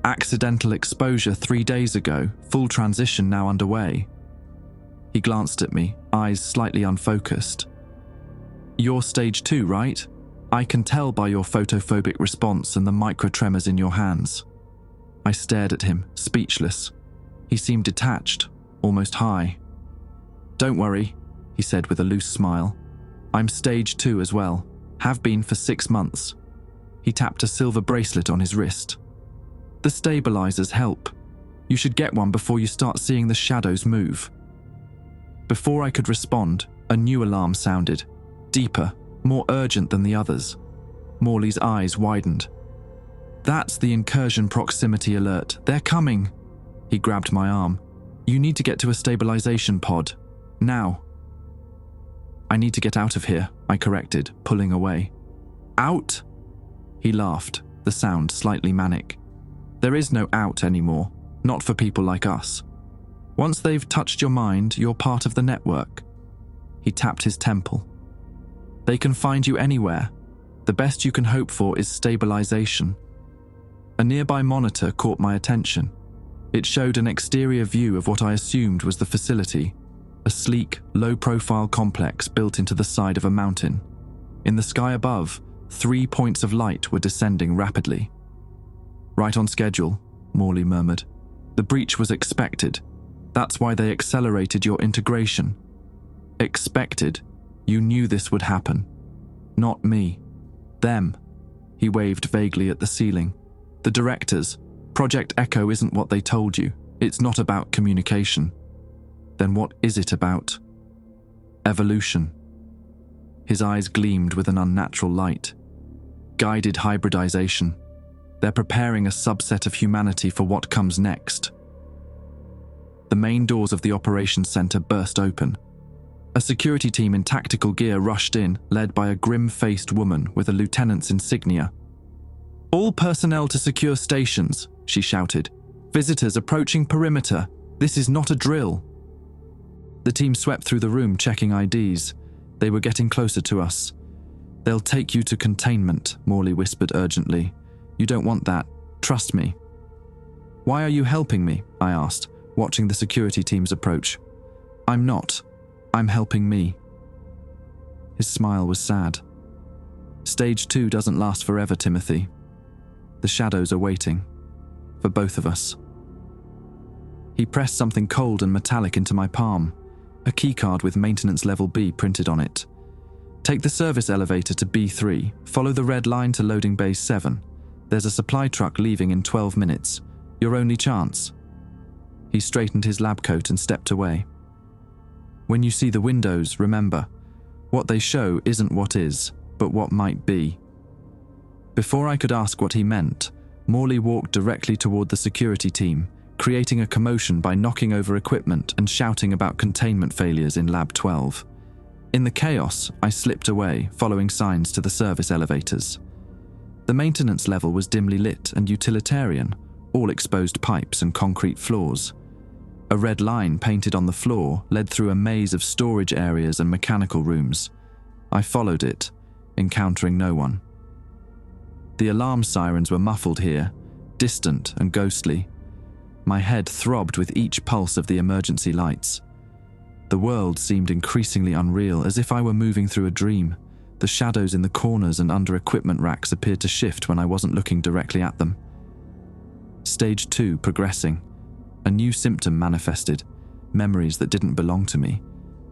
Speaker 1: Accidental exposure 3 days ago, full transition now underway. He glanced at me, eyes slightly unfocused. You're stage 2, right? I can tell by your photophobic response and the micro-tremors in your hands. I stared at him, speechless. He seemed detached, almost high. Don't worry, he said with a loose smile. I'm stage 2 as well. Have been for 6 months. He tapped a silver bracelet on his wrist. The stabilizers help. You should get one before you start seeing the shadows move." Before I could respond, a new alarm sounded, deeper, more urgent than the others. Morley's eyes widened. "That's the incursion proximity alert. They're coming." He grabbed my arm. "You need to get to a stabilization pod. Now." "I need to get out of here," I corrected, pulling away. "Out?" He laughed, the sound slightly manic. "There is no out anymore, not for people like us. Once they've touched your mind, you're part of the network." He tapped his temple. "They can find you anywhere. The best you can hope for is stabilization." A nearby monitor caught my attention. It showed an exterior view of what I assumed was the facility, a sleek, low-profile complex built into the side of a mountain. In the sky above, 3 points of light were descending rapidly. "Right on schedule," Moley murmured. "The breach was expected. That's why they accelerated your integration." "Expected? You knew this would happen." "Not me. Them." He waved vaguely at the ceiling. "The directors. Project Echo isn't what they told you. It's not about communication." "Then what is it about?" "Evolution." His eyes gleamed with an unnatural light. "Guided hybridization. They're preparing a subset of humanity for what comes next." The main doors of the operations center burst open. A security team in tactical gear rushed in, led by a grim-faced woman with a lieutenant's insignia. "All personnel to secure stations," she shouted. "Visitors approaching perimeter. This is not a drill." The team swept through the room, checking IDs. They were getting closer to us. "They'll take you to containment," Moley whispered urgently. "You don't want that. Trust me." "Why are you helping me?" I asked, watching the security teams approach. "I'm not. I'm helping me." His smile was sad. "Stage 2 doesn't last forever, Timothy. The shadows are waiting. For both of us." He pressed something cold and metallic into my palm, a keycard with maintenance level B printed on it. "Take the service elevator to B3, follow the red line to loading bay 7. There's a supply truck leaving in 12 minutes. Your only chance." He straightened his lab coat and stepped away. "When you see the windows, remember, what they show isn't what is, but what might be." Before I could ask what he meant, Moley walked directly toward the security team, creating a commotion by knocking over equipment and shouting about containment failures in Lab 12. In the chaos, I slipped away, following signs to the service elevators. The maintenance level was dimly lit and utilitarian, all exposed pipes and concrete floors. A red line painted on the floor led through a maze of storage areas and mechanical rooms. I followed it, encountering no one. The alarm sirens were muffled here, distant and ghostly. My head throbbed with each pulse of the emergency lights. The world seemed increasingly unreal, as if I were moving through a dream. The shadows in the corners and under equipment racks appeared to shift when I wasn't looking directly at them. Stage 2 progressing. A new symptom manifested, memories that didn't belong to me.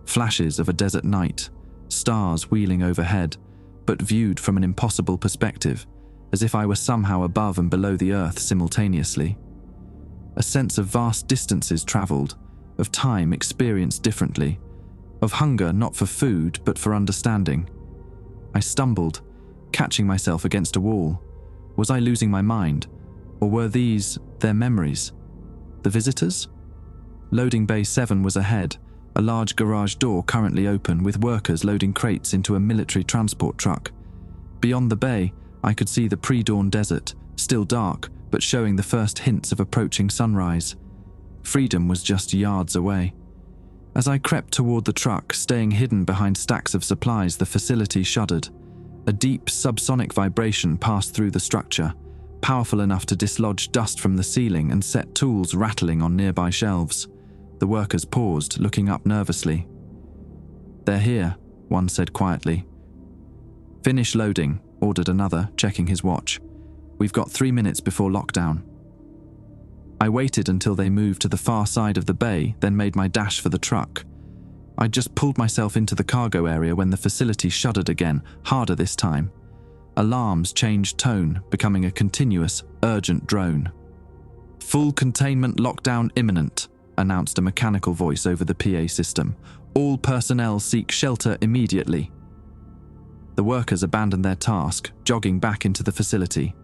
Speaker 1: Flashes of a desert night, stars wheeling overhead, but viewed from an impossible perspective, as if I were somehow above and below the earth simultaneously. A sense of vast distances travelled, of time experienced differently, of hunger not for food but for understanding. I stumbled, catching myself against a wall. Was I losing my mind? Or were these their memories? The visitors? Loading bay 7 was ahead, a large garage door currently open with workers loading crates into a military transport truck. Beyond the bay, I could see the pre-dawn desert, still dark, but showing the first hints of approaching sunrise. Freedom was just yards away. As I crept toward the truck, staying hidden behind stacks of supplies, the facility shuddered. A deep, subsonic vibration passed through the structure, powerful enough to dislodge dust from the ceiling and set tools rattling on nearby shelves. The workers paused, looking up nervously. "They're here," one said quietly. "Finish loading," ordered another, checking his watch. "We've got 3 minutes before lockdown." I waited until they moved to the far side of the bay, then made my dash for the truck. I'd just pulled myself into the cargo area when the facility shuddered again, harder this time. Alarms changed tone, becoming a continuous, urgent drone. "Full containment lockdown imminent," announced a mechanical voice over the PA system. "All personnel seek shelter immediately." The workers abandoned their task, jogging back into the facility.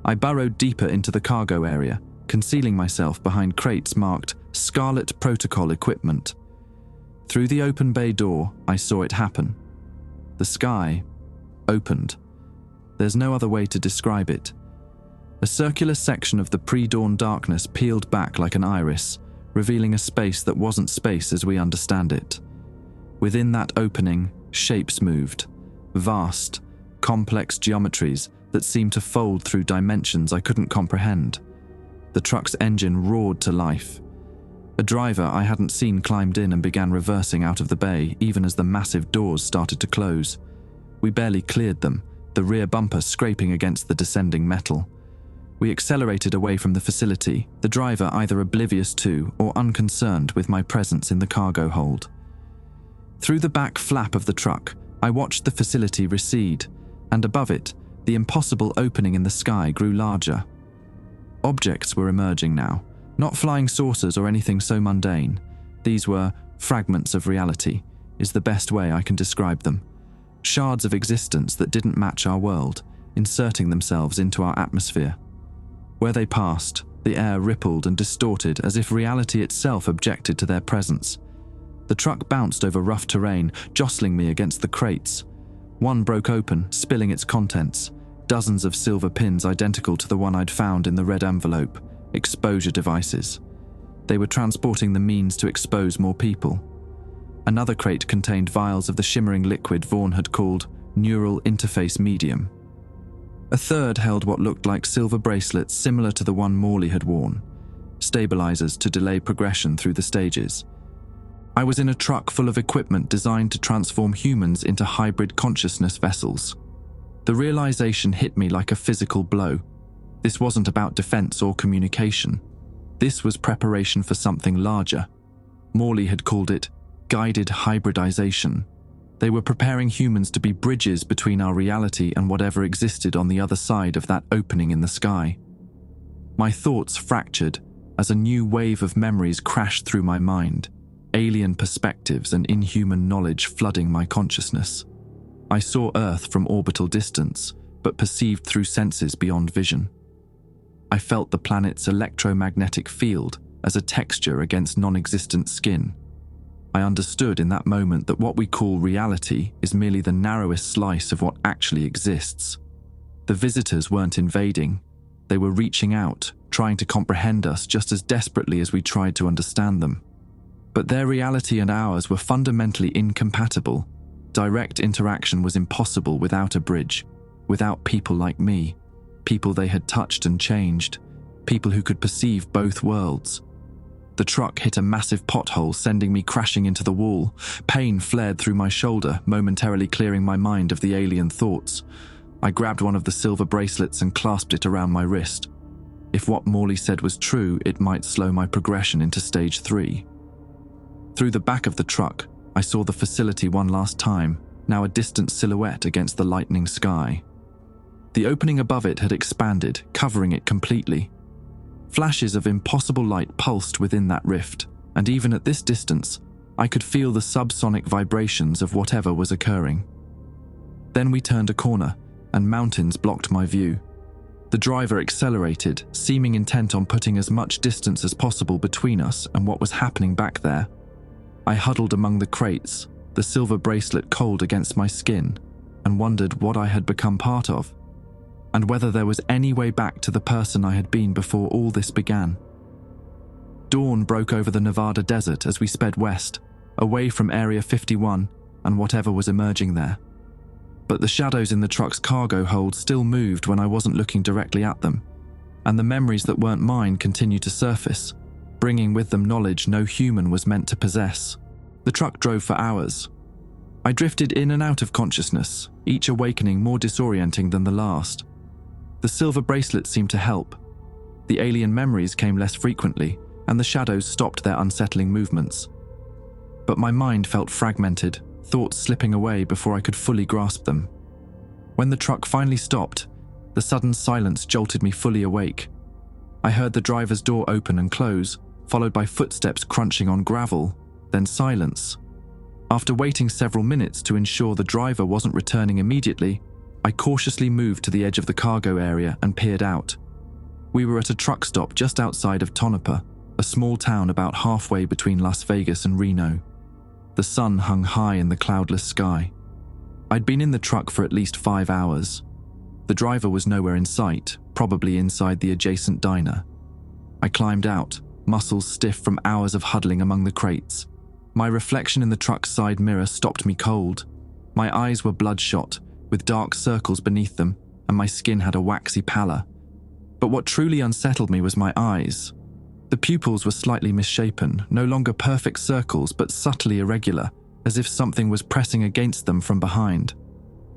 Speaker 1: I burrowed deeper into the cargo area, concealing myself behind crates marked Scarlet Protocol Equipment. Through the open bay door, I saw it happen. The sky opened. There's no other way to describe it. A circular section of the pre-dawn darkness peeled back like an iris, revealing a space that wasn't space as we understand it. Within that opening, shapes moved. Vast, complex geometries that seemed to fold through dimensions I couldn't comprehend. The truck's engine roared to life. A driver I hadn't seen climbed in and began reversing out of the bay even as the massive doors started to close. We barely cleared them, the rear bumper scraping against the descending metal. We accelerated away from the facility, the driver either oblivious to or unconcerned with my presence in the cargo hold. Through the back flap of the truck, I watched the facility recede, and above it, the impossible opening in the sky grew larger. Objects were emerging now, not flying saucers or anything so mundane. These were fragments of reality, is the best way I can describe them. Shards of existence that didn't match our world, inserting themselves into our atmosphere. Where they passed, the air rippled and distorted as if reality itself objected to their presence. The truck bounced over rough terrain, jostling me against the crates. One broke open, spilling its contents. Dozens of silver pins identical to the one I'd found in the red envelope. Exposure devices. They were transporting the means to expose more people. Another crate contained vials of the shimmering liquid Vaughn had called neural interface medium. A third held what looked like silver bracelets similar to the one Moley had worn, stabilizers to delay progression through the stages. I was in a truck full of equipment designed to transform humans into hybrid consciousness vessels. The realization hit me like a physical blow. This wasn't about defense or communication. This was preparation for something larger. Moley had called it guided hybridization. They were preparing humans to be bridges between our reality and whatever existed on the other side of that opening in the sky. My thoughts fractured as a new wave of memories crashed through my mind, alien perspectives and inhuman knowledge flooding my consciousness. I saw Earth from orbital distance, but perceived through senses beyond vision. I felt the planet's electromagnetic field as a texture against non-existent skin. I understood in that moment that what we call reality is merely the narrowest slice of what actually exists. The visitors weren't invading. They were reaching out, trying to comprehend us just as desperately as we tried to understand them. But their reality and ours were fundamentally incompatible. Direct interaction was impossible without a bridge, without people like me, people they had touched and changed, people who could perceive both worlds. The truck hit a massive pothole, sending me crashing into the wall. Pain flared through my shoulder, momentarily clearing my mind of the alien thoughts. I grabbed one of the silver bracelets and clasped it around my wrist. If what Moley said was true, it might slow my progression into stage 3. Through the back of the truck, I saw the facility one last time, now a distant silhouette against the lightening sky. The opening above it had expanded, covering it completely. Flashes of impossible light pulsed within that rift, and even at this distance, I could feel the subsonic vibrations of whatever was occurring. Then we turned a corner, and mountains blocked my view. The driver accelerated, seeming intent on putting as much distance as possible between us and what was happening back there. I huddled among the crates, the silver bracelet cold against my skin, and wondered what I had become part of, and whether there was any way back to the person I had been before all this began. Dawn broke over the Nevada desert as we sped west, away from Area 51 and whatever was emerging there. But the shadows in the truck's cargo hold still moved when I wasn't looking directly at them, and the memories that weren't mine continued to surface, bringing with them knowledge no human was meant to possess. The truck drove for hours. I drifted in and out of consciousness, each awakening more disorienting than the last. The silver bracelet seemed to help. The alien memories came less frequently, and the shadows stopped their unsettling movements. But my mind felt fragmented, thoughts slipping away before I could fully grasp them. When the truck finally stopped, the sudden silence jolted me fully awake. I heard the driver's door open and close, followed by footsteps crunching on gravel, then silence. After waiting several minutes to ensure the driver wasn't returning immediately, I cautiously moved to the edge of the cargo area and peered out. We were at a truck stop just outside of Tonopah, a small town about halfway between Las Vegas and Reno. The sun hung high in the cloudless sky. I'd been in the truck for at least 5 hours. The driver was nowhere in sight, probably inside the adjacent diner. I climbed out, muscles stiff from hours of huddling among the crates. My reflection in the truck's side mirror stopped me cold. My eyes were bloodshot, with dark circles beneath them, and my skin had a waxy pallor. But what truly unsettled me was my eyes. The pupils were slightly misshapen, no longer perfect circles but subtly irregular, as if something was pressing against them from behind.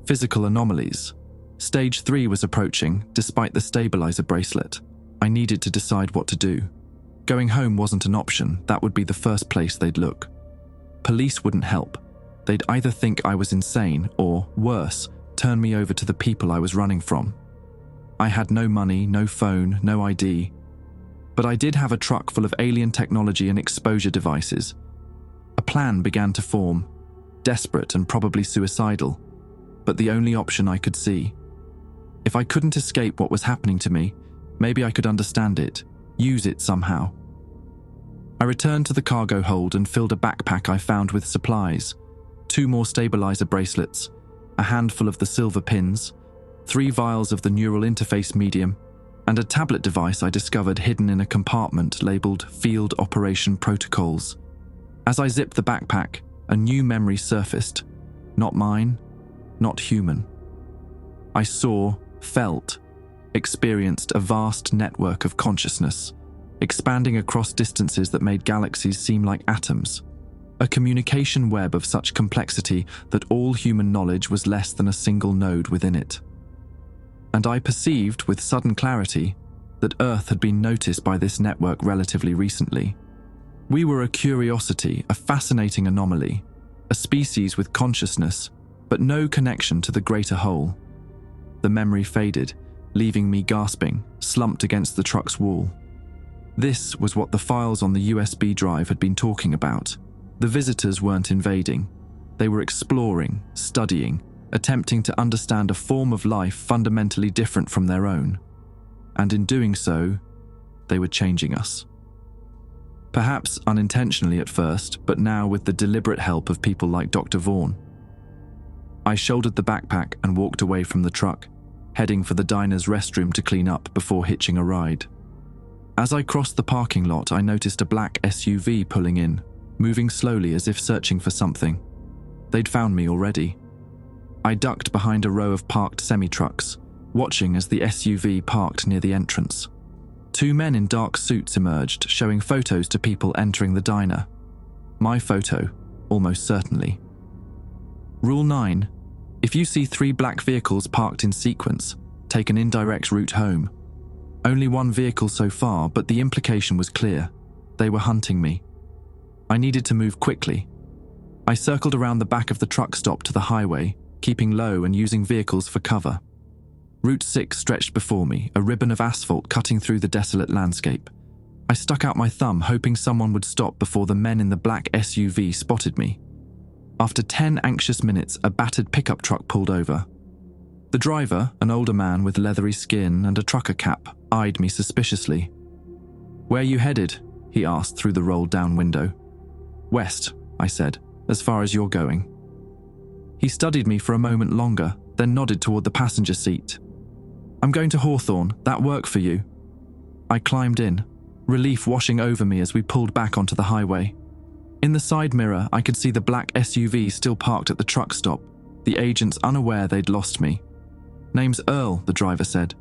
Speaker 1: Physical anomalies. Stage 3 was approaching, despite the stabilizer bracelet. I needed to decide what to do. Going home wasn't an option, that would be the first place they'd look. Police wouldn't help. They'd either think I was insane or, worse, turn me over to the people I was running from. I had no money, no phone, no ID. But I did have a truck full of alien technology and exposure devices. A plan began to form, desperate and probably suicidal, but the only option I could see. If I couldn't escape what was happening to me, maybe I could understand it, use it somehow. I returned to the cargo hold and filled a backpack I found with supplies, 2 more stabilizer bracelets, a handful of the silver pins, 3 vials of the neural interface medium, and a tablet device I discovered hidden in a compartment labeled Field Operation Protocols. As I zipped the backpack, a new memory surfaced. Not mine, not human. I saw, felt, experienced a vast network of consciousness, expanding across distances that made galaxies seem like atoms. A communication web of such complexity that all human knowledge was less than a single node within it. And I perceived with sudden clarity that Earth had been noticed by this network relatively recently. We were a curiosity, a fascinating anomaly, a species with consciousness, but no connection to the greater whole. The memory faded, leaving me gasping, slumped against the truck's wall. This was what the files on the USB drive had been talking about. The visitors weren't invading. They were exploring, studying, attempting to understand a form of life fundamentally different from their own. And in doing so, they were changing us. Perhaps unintentionally at first, but now with the deliberate help of people like Dr. Vaughn. I shouldered the backpack and walked away from the truck, heading for the diner's restroom to clean up before hitching a ride. As I crossed the parking lot, I noticed a black SUV pulling in, moving slowly as if searching for something. They'd found me already. I ducked behind a row of parked semi-trucks, watching as the SUV parked near the entrance. 2 men in dark suits emerged, showing photos to people entering the diner. My photo, almost certainly. Rule 9. If you see 3 black vehicles parked in sequence, take an indirect route home. Only 1 vehicle so far, but the implication was clear. They were hunting me. I needed to move quickly. I circled around the back of the truck stop to the highway, keeping low and using vehicles for cover. Route 6 stretched before me, a ribbon of asphalt cutting through the desolate landscape. I stuck out my thumb, hoping someone would stop before the men in the black SUV spotted me. After 10 anxious minutes, a battered pickup truck pulled over. The driver, an older man with leathery skin and a trucker cap, eyed me suspiciously. "Where you headed?" he asked through the rolled-down window. "West," I said, "as far as you're going." He studied me for a moment longer, then nodded toward the passenger seat. "I'm going to Hawthorne. That work for you?" I climbed in, relief washing over me as we pulled back onto the highway. In the side mirror, I could see the black SUV still parked at the truck stop, the agents unaware they'd lost me. "Name's Earl," the driver said.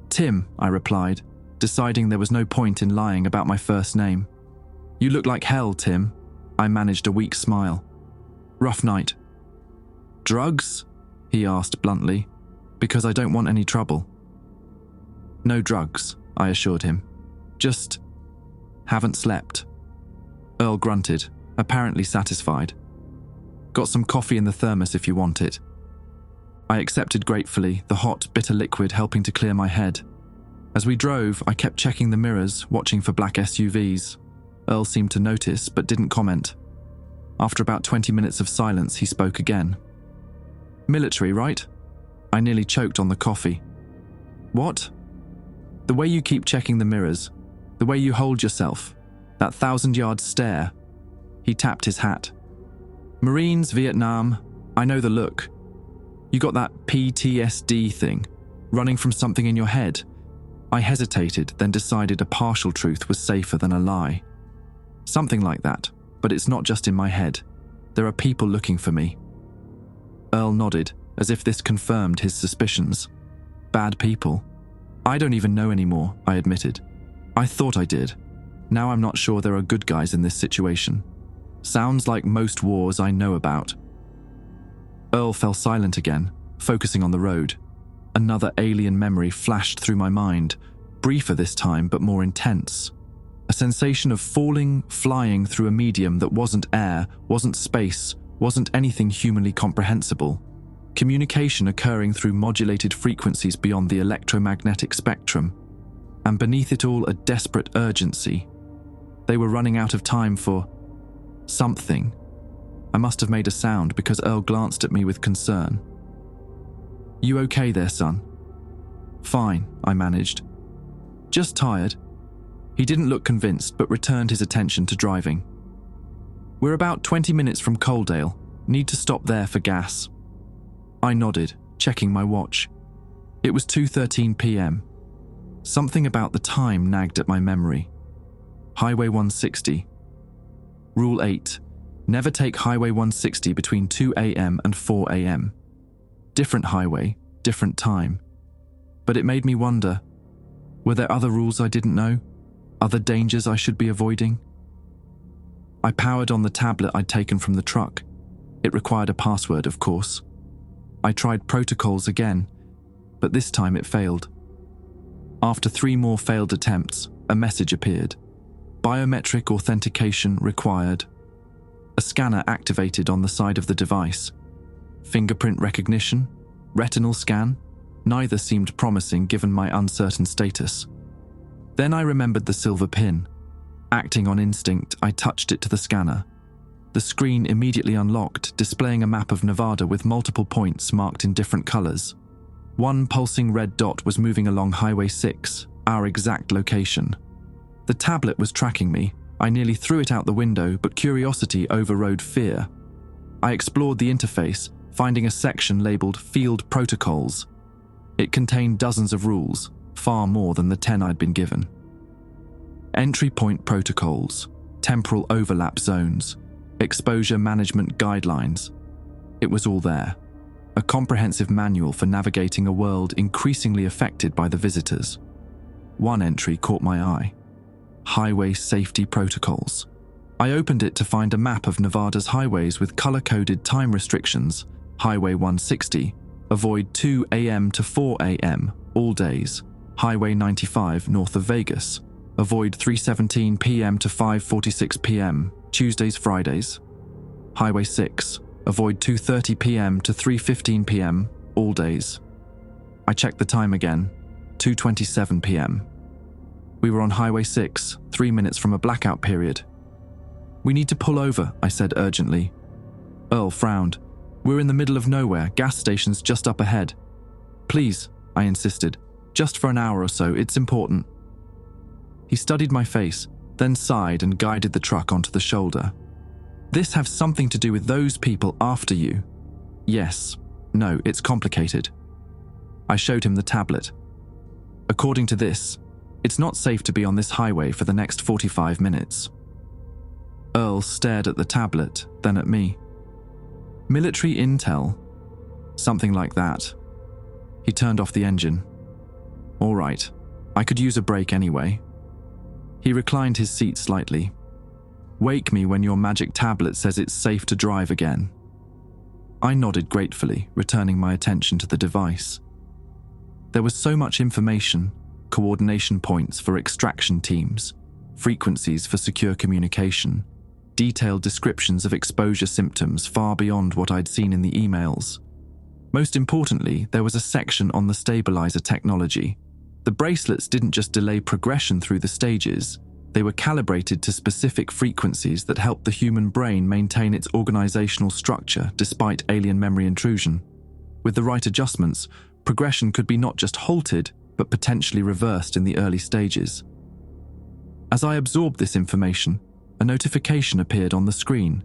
Speaker 1: "Tim," I replied, deciding there was no point in lying about my first name. "You look like hell, Tim." I managed a weak smile. "Rough night." "Drugs?" he asked bluntly. "Because I don't want any trouble." "No drugs," I assured him. "Just haven't slept." Earl grunted, apparently satisfied. "Got some coffee in the thermos if you want it." I accepted gratefully, the hot, bitter liquid helping to clear my head. As we drove, I kept checking the mirrors, watching for black SUVs. Earl seemed to notice, but didn't comment. After about 20 minutes of silence, he spoke again. "Military, right?" I nearly choked on the coffee. "What?" "The way you keep checking the mirrors, the way you hold yourself, that 1,000-yard stare." He tapped his hat. "Marines, Vietnam, I know the look. You got that PTSD thing, running from something in your head." I hesitated, then decided a partial truth was safer than a lie. "Something like that, but it's not just in my head. There are people looking for me." Earl nodded, as if this confirmed his suspicions. "Bad people?" "I don't even know anymore," I admitted. "I thought I did. Now I'm not sure there are good guys in this situation. Sounds like most wars I know about." Earl fell silent again, focusing on the road. Another alien memory flashed through my mind, briefer this time but more intense. A sensation of flying through a medium that wasn't air, wasn't space, wasn't anything humanly comprehensible. Communication occurring through modulated frequencies beyond the electromagnetic spectrum. And beneath it all, a desperate urgency. They were running out of time for something. I must have made a sound because Earl glanced at me with concern. "You okay there, son?" "Fine," I managed. "Just tired." He didn't look convinced, but returned his attention to driving. "We're about 20 minutes from Coaldale. Need to stop there for gas." I nodded, checking my watch. It was 2:13 p.m. Something about the time nagged at my memory. Highway 160. Rule 8. Never take Highway 160 between 2 a.m. and 4 a.m. Different highway, different time. But it made me wonder, were there other rules I didn't know? Other dangers I should be avoiding? I powered on the tablet I'd taken from the truck. It required a password, of course. I tried protocols again, but this time it failed. After 3 more failed attempts, a message appeared. Biometric authentication required. A scanner activated on the side of the device. Fingerprint recognition? Retinal scan? Neither seemed promising given my uncertain status. Then I remembered the silver pin. Acting on instinct, I touched it to the scanner. The screen immediately unlocked, displaying a map of Nevada with multiple points marked in different colors. One pulsing red dot was moving along Highway 6, our exact location. The tablet was tracking me. I nearly threw it out the window, but curiosity overrode fear. I explored the interface, finding a section labeled Field Protocols. It contained dozens of rules, far more than the 10 I'd been given. Entry point protocols, temporal overlap zones, exposure management guidelines. It was all there. A comprehensive manual for navigating a world increasingly affected by the visitors. One entry caught my eye. Highway Safety Protocols. I opened it to find a map of Nevada's highways with color-coded time restrictions. Highway 160, avoid 2 a.m. to 4 a.m. all days. Highway 95 north of Vegas, avoid 3:17 p.m. to 5:46 p.m. Tuesdays, Fridays. Highway 6, avoid 2:30 p.m. to 3:15 p.m. all days. I checked the time again, 2:27 p.m. We were on Highway 6, 3 minutes from a blackout period. "We need to pull over," I said urgently. Earl frowned. "We're in the middle of nowhere, gas station's just up ahead." "Please," I insisted. "Just for an hour or so, it's important." He studied my face, then sighed and guided the truck onto the shoulder. "This have something to do with those people after you?" "Yes. No, it's complicated." I showed him the tablet. "According to this, it's not safe to be on this highway for the next 45 minutes. Earl stared at the tablet, then at me. "Military intel?" "Something like that." He turned off the engine. "All right, I could use a break anyway." He reclined his seat slightly. "Wake me when your magic tablet says it's safe to drive again." I nodded gratefully, returning my attention to the device. There was so much information, coordination points for extraction teams, frequencies for secure communication, detailed descriptions of exposure symptoms far beyond what I'd seen in the emails. Most importantly, there was a section on the stabilizer technology, The bracelets didn't just delay progression through the stages, they were calibrated to specific frequencies that helped the human brain maintain its organizational structure despite alien memory intrusion. With the right adjustments, progression could be not just halted, but potentially reversed in the early stages. As I absorbed this information, a notification appeared on the screen.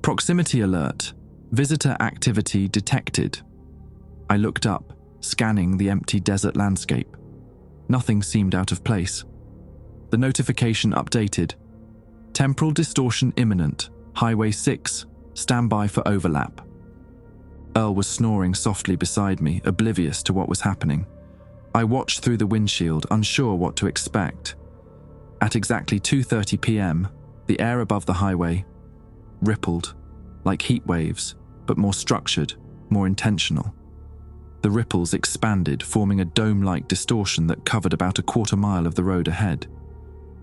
Speaker 1: Proximity alert. Visitor activity detected. I looked up, scanning the empty desert landscape. Nothing seemed out of place. The notification updated. Temporal distortion imminent. Highway 6. Standby for overlap. Earl was snoring softly beside me, oblivious to what was happening. I watched through the windshield, unsure what to expect. At exactly 2:30 p.m., the air above the highway rippled, like heat waves, but more structured, more intentional. The ripples expanded, forming a dome-like distortion that covered about a quarter mile of the road ahead.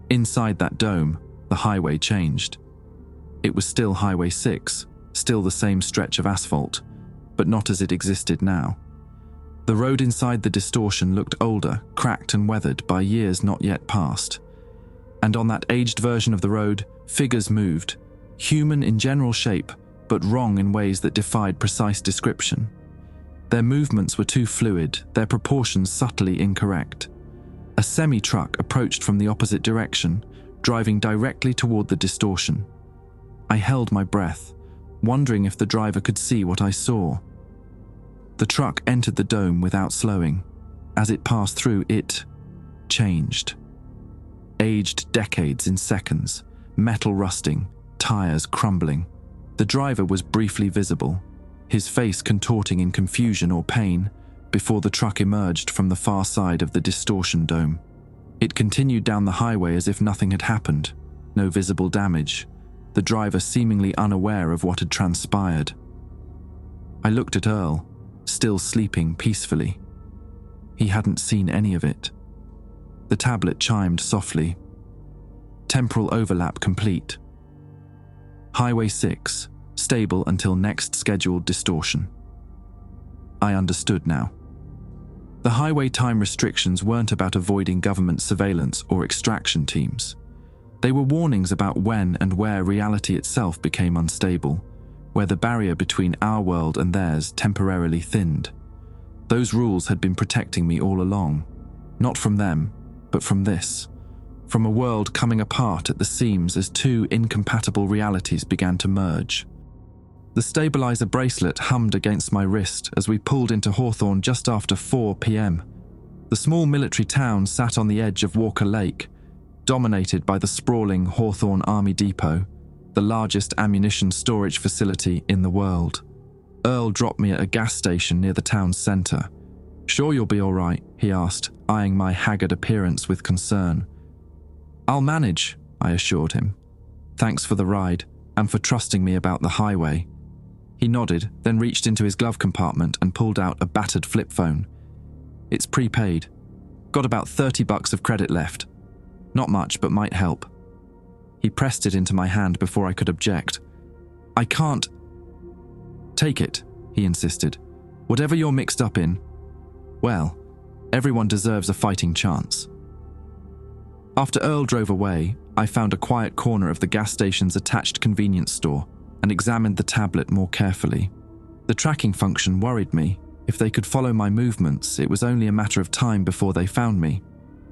Speaker 1: Inside that dome, the highway changed. It was still Highway 6, still the same stretch of asphalt, but not as it existed now. The road inside the distortion looked older, cracked and weathered by years not yet past. And on that aged version of the road, figures moved, human in general shape, but wrong in ways that defied precise description. Their movements were too fluid, their proportions subtly incorrect. A semi-truck approached from the opposite direction, driving directly toward the distortion. I held my breath, wondering if the driver could see what I saw. The truck entered the dome without slowing. As it passed through, it changed. Aged decades in seconds, metal rusting, tires crumbling. The driver was briefly visible, his face contorting in confusion or pain, before the truck emerged from the far side of the distortion dome. It continued down the highway as if nothing had happened, no visible damage, the driver seemingly unaware of what had transpired. I looked at Earl, still sleeping peacefully. He hadn't seen any of it. The tablet chimed softly. Temporal overlap complete. Highway 6, stable until next scheduled distortion. I understood now. The highway time restrictions weren't about avoiding government surveillance or extraction teams. They were warnings about when and where reality itself became unstable, where the barrier between our world and theirs temporarily thinned. Those rules had been protecting me all along, not from them, but from this, from a world coming apart at the seams as two incompatible realities began to merge. The stabilizer bracelet hummed against my wrist as we pulled into Hawthorne just after 4 p.m. The small military town sat on the edge of Walker Lake, dominated by the sprawling Hawthorne Army Depot, the largest ammunition storage facility in the world. Earl dropped me at a gas station near the town's center. "Sure you'll be all right?" he asked, eyeing my haggard appearance with concern. "I'll manage," I assured him. "Thanks for the ride, and for trusting me about the highway." He nodded, then reached into his glove compartment and pulled out a battered flip phone. "It's prepaid. Got about $30 of credit left. Not much, but might help." He pressed it into my hand before I could object. "I can't." "Take it," he insisted. "Whatever you're mixed up in, well, everyone deserves a fighting chance." After Earl drove away, I found a quiet corner of the gas station's attached convenience store and examined the tablet more carefully. The tracking function worried me. If they could follow my movements, it was only a matter of time before they found me.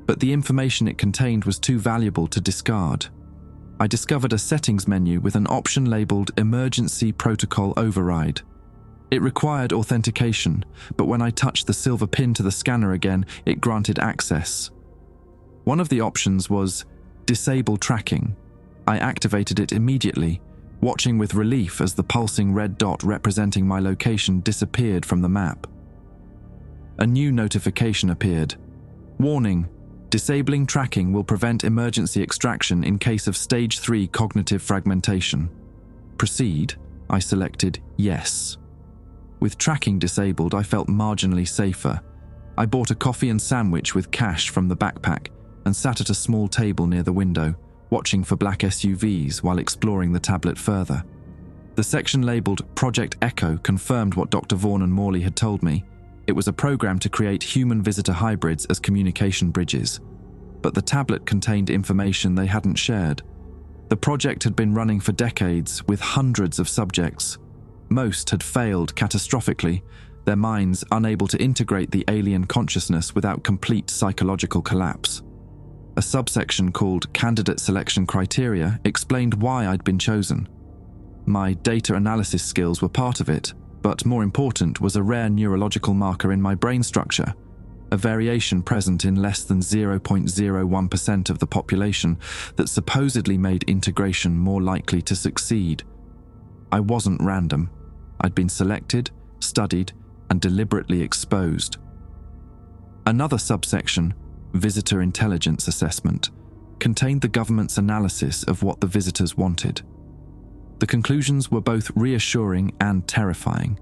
Speaker 1: But the information it contained was too valuable to discard. I discovered a settings menu with an option labeled Emergency Protocol Override. It required authentication, but when I touched the silver pin to the scanner again, it granted access. One of the options was Disable Tracking. I activated it immediately, watching with relief as the pulsing red dot representing my location disappeared from the map. A new notification appeared. "Warning. Disabling tracking will prevent emergency extraction in case of Stage 3 cognitive fragmentation. Proceed." I selected Yes. With tracking disabled, I felt marginally safer. I bought a coffee and sandwich with cash from the backpack and sat at a small table near the window, watching for black SUVs while exploring the tablet further. The section labeled Project Echo confirmed what Dr. Vaughn and Moley had told me. It was a program to create human-visitor hybrids as communication bridges, but the tablet contained information they hadn't shared. The project had been running for decades with hundreds of subjects. Most had failed catastrophically, their minds unable to integrate the alien consciousness without complete psychological collapse. A subsection called Candidate Selection Criteria explained why I'd been chosen. My data analysis skills were part of it, but more important was a rare neurological marker in my brain structure, a variation present in less than 0.01% of the population that supposedly made integration more likely to succeed. I wasn't random. I'd been selected, studied, and deliberately exposed. Another subsection, Visitor Intelligence Assessment, contained the government's analysis of what the visitors wanted. The conclusions were both reassuring and terrifying.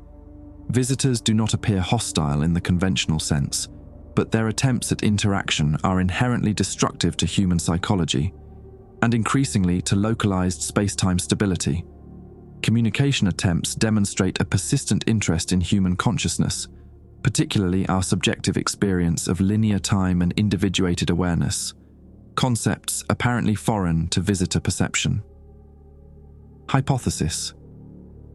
Speaker 1: Visitors do not appear hostile in the conventional sense, but their attempts at interaction are inherently destructive to human psychology and increasingly to localized space-time stability. Communication attempts demonstrate a persistent interest in human consciousness, particularly our subjective experience of linear time and individuated awareness, concepts apparently foreign to visitor perception. Hypothesis.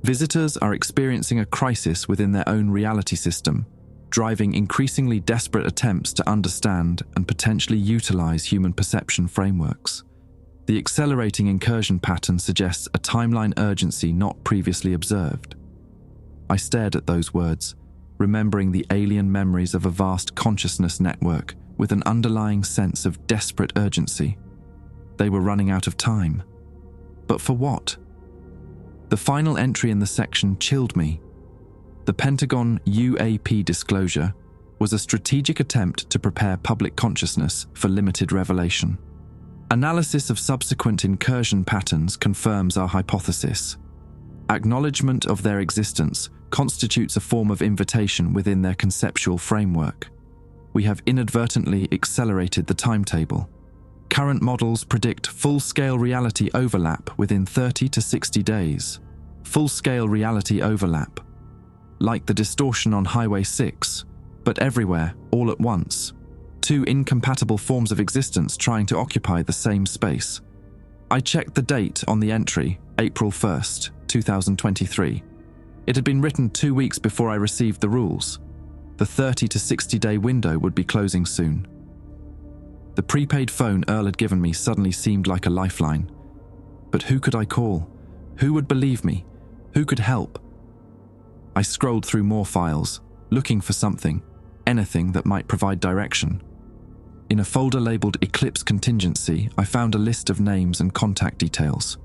Speaker 1: Visitors are experiencing a crisis within their own reality system, driving increasingly desperate attempts to understand and potentially utilize human perception frameworks. The accelerating incursion pattern suggests a timeline urgency not previously observed. I stared at those words, remembering the alien memories of a vast consciousness network with an underlying sense of desperate urgency. They were running out of time. But for what? The final entry in the section chilled me. The Pentagon UAP disclosure was a strategic attempt to prepare public consciousness for limited revelation. Analysis of subsequent incursion patterns confirms our hypothesis. Acknowledgement of their existence constitutes a form of invitation within their conceptual framework. We have inadvertently accelerated the timetable. Current models predict full-scale reality overlap within 30 to 60 days. Full-scale reality overlap. Like the distortion on Highway 6, but everywhere, all at once. Two incompatible forms of existence trying to occupy the same space. I checked the date on the entry, April 1st, 2023. It had been written 2 weeks before I received the rules. The 30 to 60-day window would be closing soon. The prepaid phone Earl had given me suddenly seemed like a lifeline. But who could I call? Who would believe me? Who could help? I scrolled through more files, looking for something, anything that might provide direction. In a folder labeled Eclipse Contingency, I found a list of names and contact details.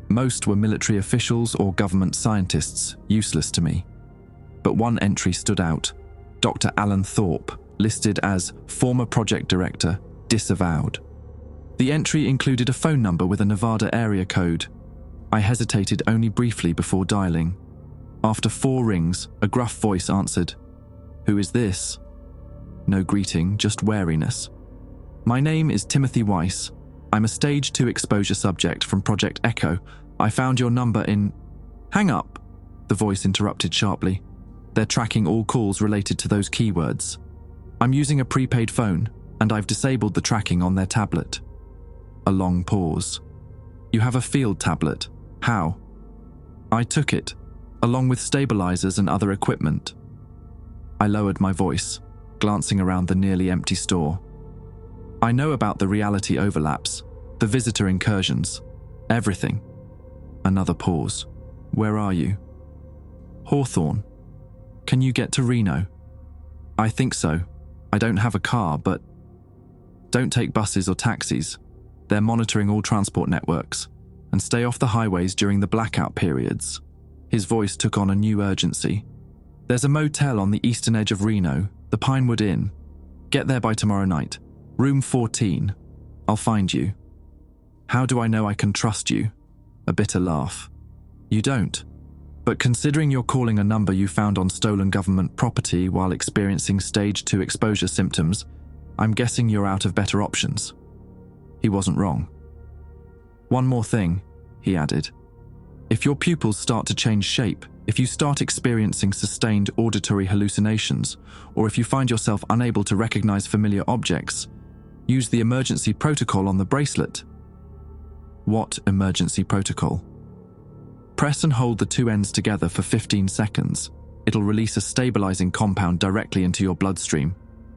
Speaker 1: Most were military officials or government scientists, useless to me. But one entry stood out. Dr. Alan Thorp, listed as former project director, disavowed. The entry included a phone number with a Nevada area code. I hesitated only briefly before dialing. After 4 rings, a gruff voice answered, "Who is this?" No greeting, just wariness. "My name is Timothy Weiss. I'm a Stage 2 exposure subject from Project Echo. I found your number in—" "Hang up," the voice interrupted sharply. "They're tracking all calls related to those keywords. I'm using a prepaid phone, and I've disabled the tracking on their tablet." A long pause. "You have a field tablet. How?" "I took it, along with stabilizers and other equipment." I lowered my voice, glancing around the nearly empty store. "I know about the reality overlaps, the visitor incursions, everything." Another pause. "Where are you?" "Hawthorne. Can you get to Reno?" "I think so. I don't have a car, but—" "Don't take buses or taxis. They're monitoring all transport networks, and stay off the highways during the blackout periods." His voice took on a new urgency. "There's a motel on the eastern edge of Reno, the Pinewood Inn. Get there by tomorrow night. Room 14. I'll find you." "How do I know I can trust you?" A bitter laugh. "You don't. But considering you're calling a number you found on stolen government property while experiencing Stage 2 exposure symptoms, I'm guessing you're out of better options." He wasn't wrong. "One more thing," he added. "If your pupils start to change shape, If you start experiencing sustained auditory hallucinations, or if you find yourself unable to recognize familiar objects, use the emergency protocol on the bracelet. What emergency protocol? Press and hold the two ends together for 15 seconds. It'll release a stabilizing compound directly into your bloodstream.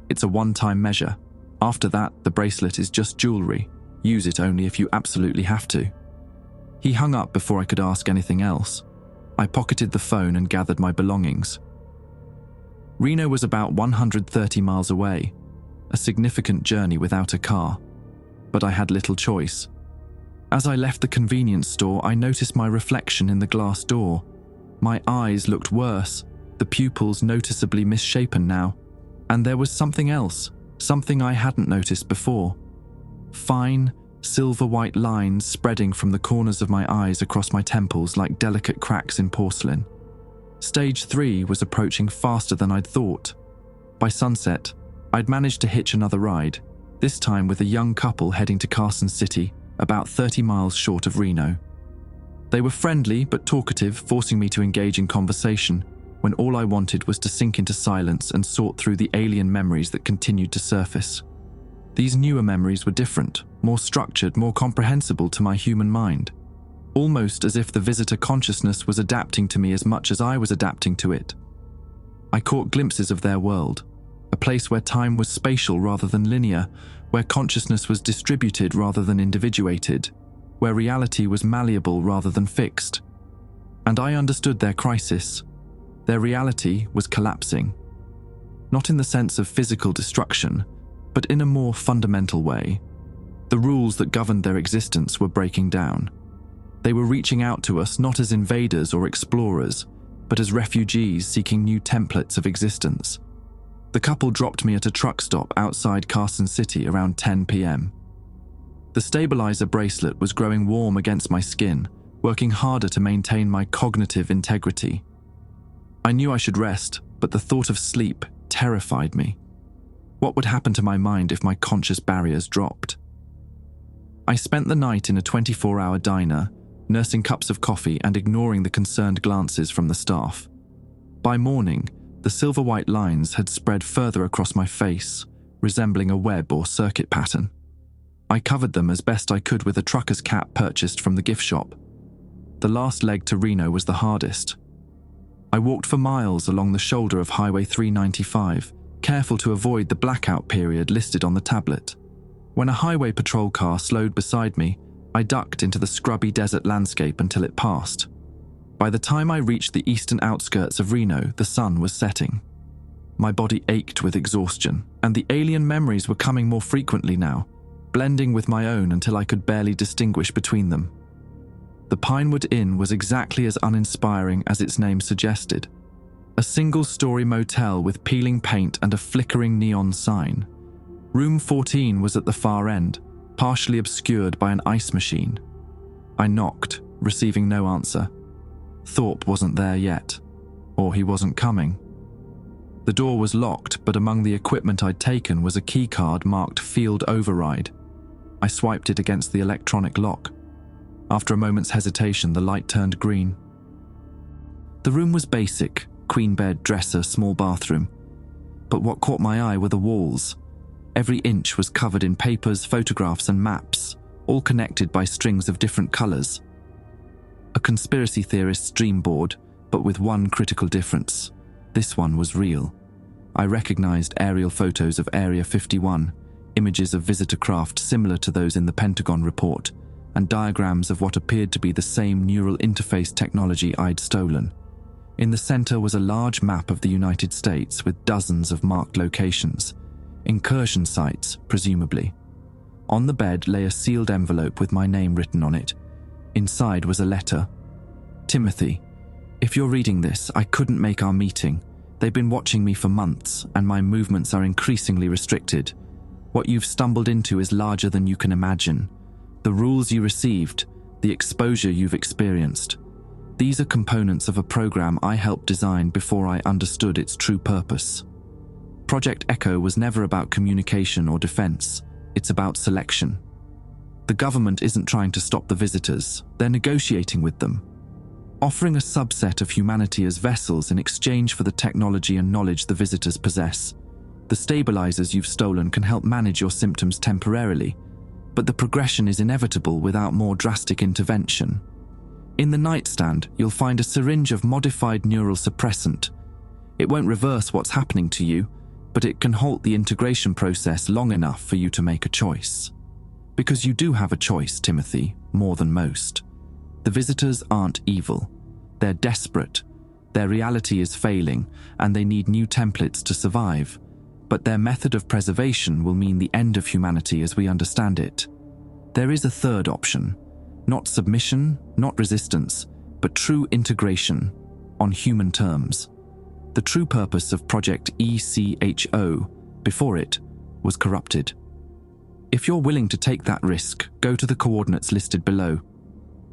Speaker 1: It's a one-time measure. After that, the bracelet is just jewelry. Use it only if you absolutely have to. He hung up before I could ask anything else. I pocketed the phone and gathered my belongings. Reno was about 130 miles away, a significant journey without a car, but I had little choice. As I left the convenience store, I noticed my reflection in the glass door. My eyes looked worse, the pupils noticeably misshapen now, and there was something else, something I hadn't noticed before. Fine, silver-white lines spreading from the corners of my eyes across my temples like delicate cracks in porcelain. Stage 3 was approaching faster than I'd thought. By sunset, I'd managed to hitch another ride, this time with a young couple heading to Carson City, about 30 miles short of Reno. They were friendly but talkative, forcing me to engage in conversation when all I wanted was to sink into silence and sort through the alien memories that continued to surface. These newer memories were different, more structured, more comprehensible to my human mind, almost as if the visitor consciousness was adapting to me as much as I was adapting to it. I caught glimpses of their world, a place where time was spatial rather than linear, where consciousness was distributed rather than individuated, where reality was malleable rather than fixed. And I understood their crisis. Their reality was collapsing. Not in the sense of physical destruction, but in a more fundamental way. The rules that governed their existence were breaking down. They were reaching out to us not as invaders or explorers, but as refugees seeking new templates of existence. The couple dropped me at a truck stop outside Carson City around 10 p.m. The stabilizer bracelet was growing warm against my skin, working harder to maintain my cognitive integrity. I knew I should rest, but the thought of sleep terrified me. What would happen to my mind if my conscious barriers dropped? I spent the night in a 24-hour diner, nursing cups of coffee and ignoring the concerned glances from the staff. By morning, the silver-white lines had spread further across my face, resembling a web or circuit pattern. I covered them as best I could with a trucker's cap purchased from the gift shop. The last leg to Reno was the hardest. I walked for miles along the shoulder of Highway 395, careful to avoid the blackout period listed on the tablet. When a highway patrol car slowed beside me, I ducked into the scrubby desert landscape until it passed. By the time I reached the eastern outskirts of Reno, the sun was setting. My body ached with exhaustion, and the alien memories were coming more frequently now, blending with my own until I could barely distinguish between them. The Pinewood Inn was exactly as uninspiring as its name suggested. A single-story motel with peeling paint and a flickering neon sign. Room 14 was at the far end, partially obscured by an ice machine. I knocked, receiving no answer. Thorp wasn't there yet, or he wasn't coming. The door was locked, but among the equipment I'd taken was a keycard marked Field Override. I swiped it against the electronic lock. After a moment's hesitation, the light turned green. The room was basic, queen bed, dresser, small bathroom. But what caught my eye were the walls. Every inch was covered in papers, photographs, and maps, all connected by strings of different colors. A conspiracy theorist's dream board, but with one critical difference. This one was real. I recognized aerial photos of Area 51, images of visitor craft similar to those in the Pentagon report, and diagrams of what appeared to be the same neural interface technology I'd stolen. In the center was a large map of the United States with dozens of marked locations. Incursion sites, presumably. On the bed lay a sealed envelope with my name written on it. Inside was a letter. Timothy, if you're reading this, I couldn't make our meeting. They've been watching me for months, and my movements are increasingly restricted. What you've stumbled into is larger than you can imagine. The rules you received, the exposure you've experienced. These are components of a program I helped design before I understood its true purpose. Project Echo was never about communication or defense. It's about selection. The government isn't trying to stop the visitors. They're negotiating with them. offering a subset of humanity as vessels in exchange for the technology and knowledge the visitors possess. The stabilizers you've stolen can help manage your symptoms temporarily, but the progression is inevitable without more drastic intervention. In the nightstand, you'll find a syringe of modified neural suppressant. It won't reverse what's happening to you, but it can halt the integration process long enough for you to make a choice. Because you do have a choice, Timothy, more than most. The visitors aren't evil. They're desperate. Their reality is failing, and they need new templates to survive. But their method of preservation will mean the end of humanity as we understand it. There is a third option. Not submission, not resistance, but true integration, on human terms. The true purpose of Project ECHO, before it, was corrupted. If you're willing to take that risk, go to the coordinates listed below.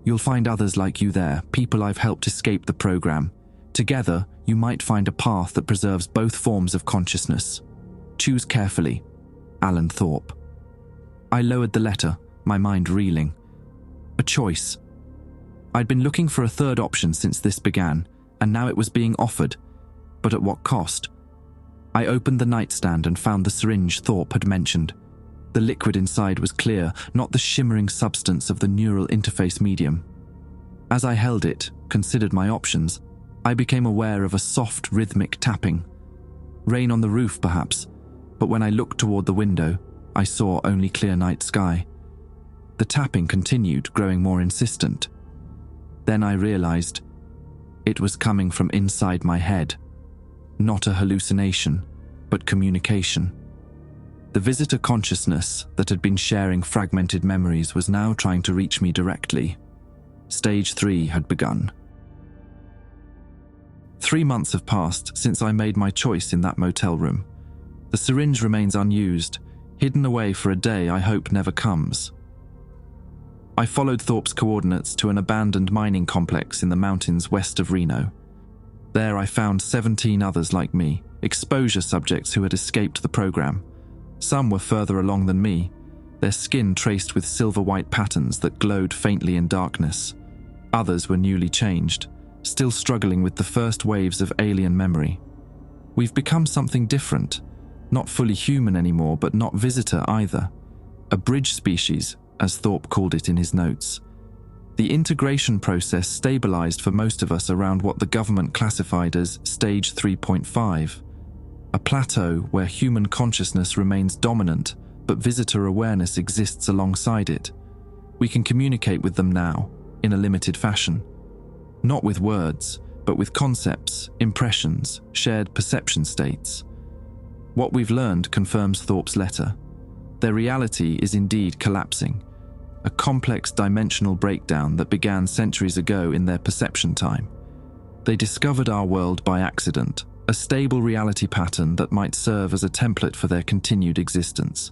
Speaker 1: You'll find others like you there, people I've helped escape the program. Together, you might find a path that preserves both forms of consciousness. Choose carefully. Alan Thorp. I lowered the letter, my mind reeling. A choice. I'd been looking for a third option since this began, and now it was being offered. But at what cost? I opened the nightstand and found the syringe Thorp had mentioned. The liquid inside was clear, not the shimmering substance of the neural interface medium. As I held it, considered my options, I became aware of a soft, rhythmic tapping. Rain on the roof, perhaps, but when I looked toward the window, I saw only clear night sky. The tapping continued, growing more insistent. Then I realized it was coming from inside my head. Not a hallucination, but communication. The visitor consciousness that had been sharing fragmented memories was now trying to reach me directly. Stage 3 had begun. 3 months have passed since I made my choice in that motel room. The syringe remains unused, hidden away for a day I hope never comes. I followed Thorp's coordinates to an abandoned mining complex in the mountains west of Reno. There I found 17 others like me, exposure subjects who had escaped the program. Some were further along than me, their skin traced with silver-white patterns that glowed faintly in darkness. Others were newly changed, still struggling with the first waves of alien memory. We've become something different, not fully human anymore, but not visitor either. A bridge species, as Thorp called it in his notes. The integration process stabilized for most of us around what the government classified as Stage 3.5, a plateau where human consciousness remains dominant, but visitor awareness exists alongside it. We can communicate with them now, in a limited fashion. Not with words, but with concepts, impressions, shared perception states. What we've learned confirms Thorp's letter. Their reality is indeed collapsing, a complex dimensional breakdown that began centuries ago in their perception time. They discovered our world by accident, a stable reality pattern that might serve as a template for their continued existence.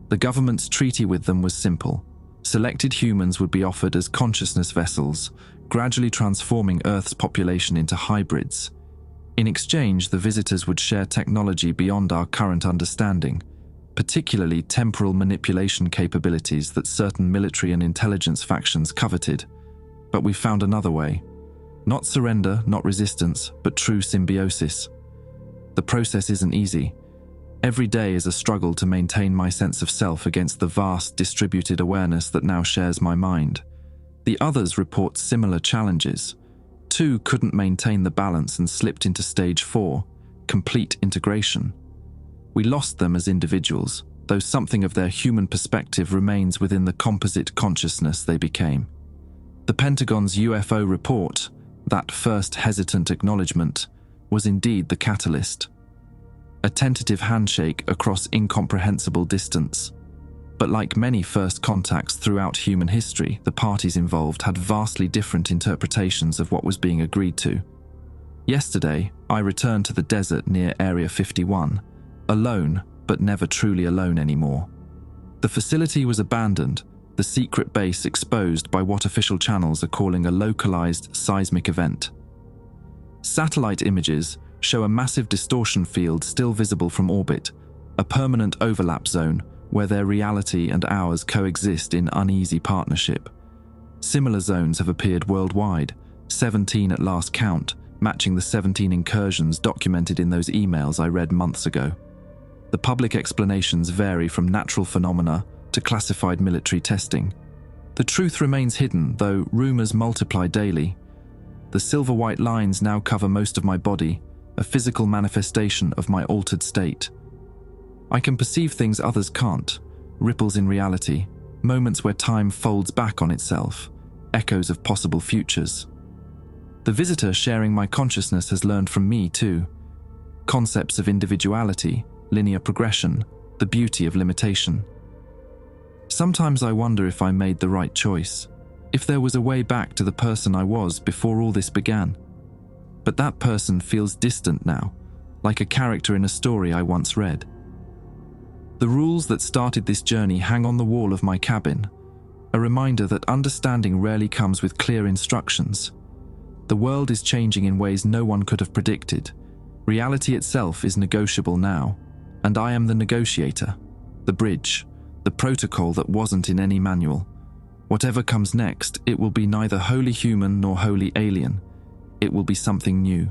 Speaker 1: The government's treaty with them was simple. Selected humans would be offered as consciousness vessels, gradually transforming Earth's population into hybrids. In exchange, the visitors would share technology beyond our current understanding, particularly temporal manipulation capabilities that certain military and intelligence factions coveted. But we found another way. Not surrender, not resistance, but true symbiosis. The process isn't easy. Every day is a struggle to maintain my sense of self against the vast distributed awareness that now shares my mind. The others report similar challenges. 2 couldn't maintain the balance and slipped into Stage 4, complete integration. We lost them as individuals, though something of their human perspective remains within the composite consciousness they became. The Pentagon's UFO report, that first hesitant acknowledgement, was indeed the catalyst. A tentative handshake across incomprehensible distance. But like many first contacts throughout human history, the parties involved had vastly different interpretations of what was being agreed to. Yesterday, I returned to the desert near Area 51, alone, but never truly alone anymore. The facility was abandoned, the secret base exposed by what official channels are calling a localized seismic event. Satellite images show a massive distortion field still visible from orbit, a permanent overlap zone where their reality and ours coexist in uneasy partnership. Similar zones have appeared worldwide, 17 at last count, matching the 17 incursions documented in those emails I read months ago. The public explanations vary from natural phenomena to classified military testing. The truth remains hidden, though rumors multiply daily. The silver-white lines now cover most of my body, a physical manifestation of my altered state. I can perceive things others can't, ripples in reality, moments where time folds back on itself, echoes of possible futures. The visitor sharing my consciousness has learned from me too. Concepts of individuality, linear progression, the beauty of limitation. Sometimes I wonder if I made the right choice, if there was a way back to the person I was before all this began. But that person feels distant now, like a character in a story I once read. The rules that started this journey hang on the wall of my cabin, a reminder that understanding rarely comes with clear instructions. The world is changing in ways no one could have predicted. Reality itself is negotiable now, and I am the negotiator, the bridge, the protocol that wasn't in any manual. Whatever comes next, it will be neither wholly human nor wholly alien. It will be something new.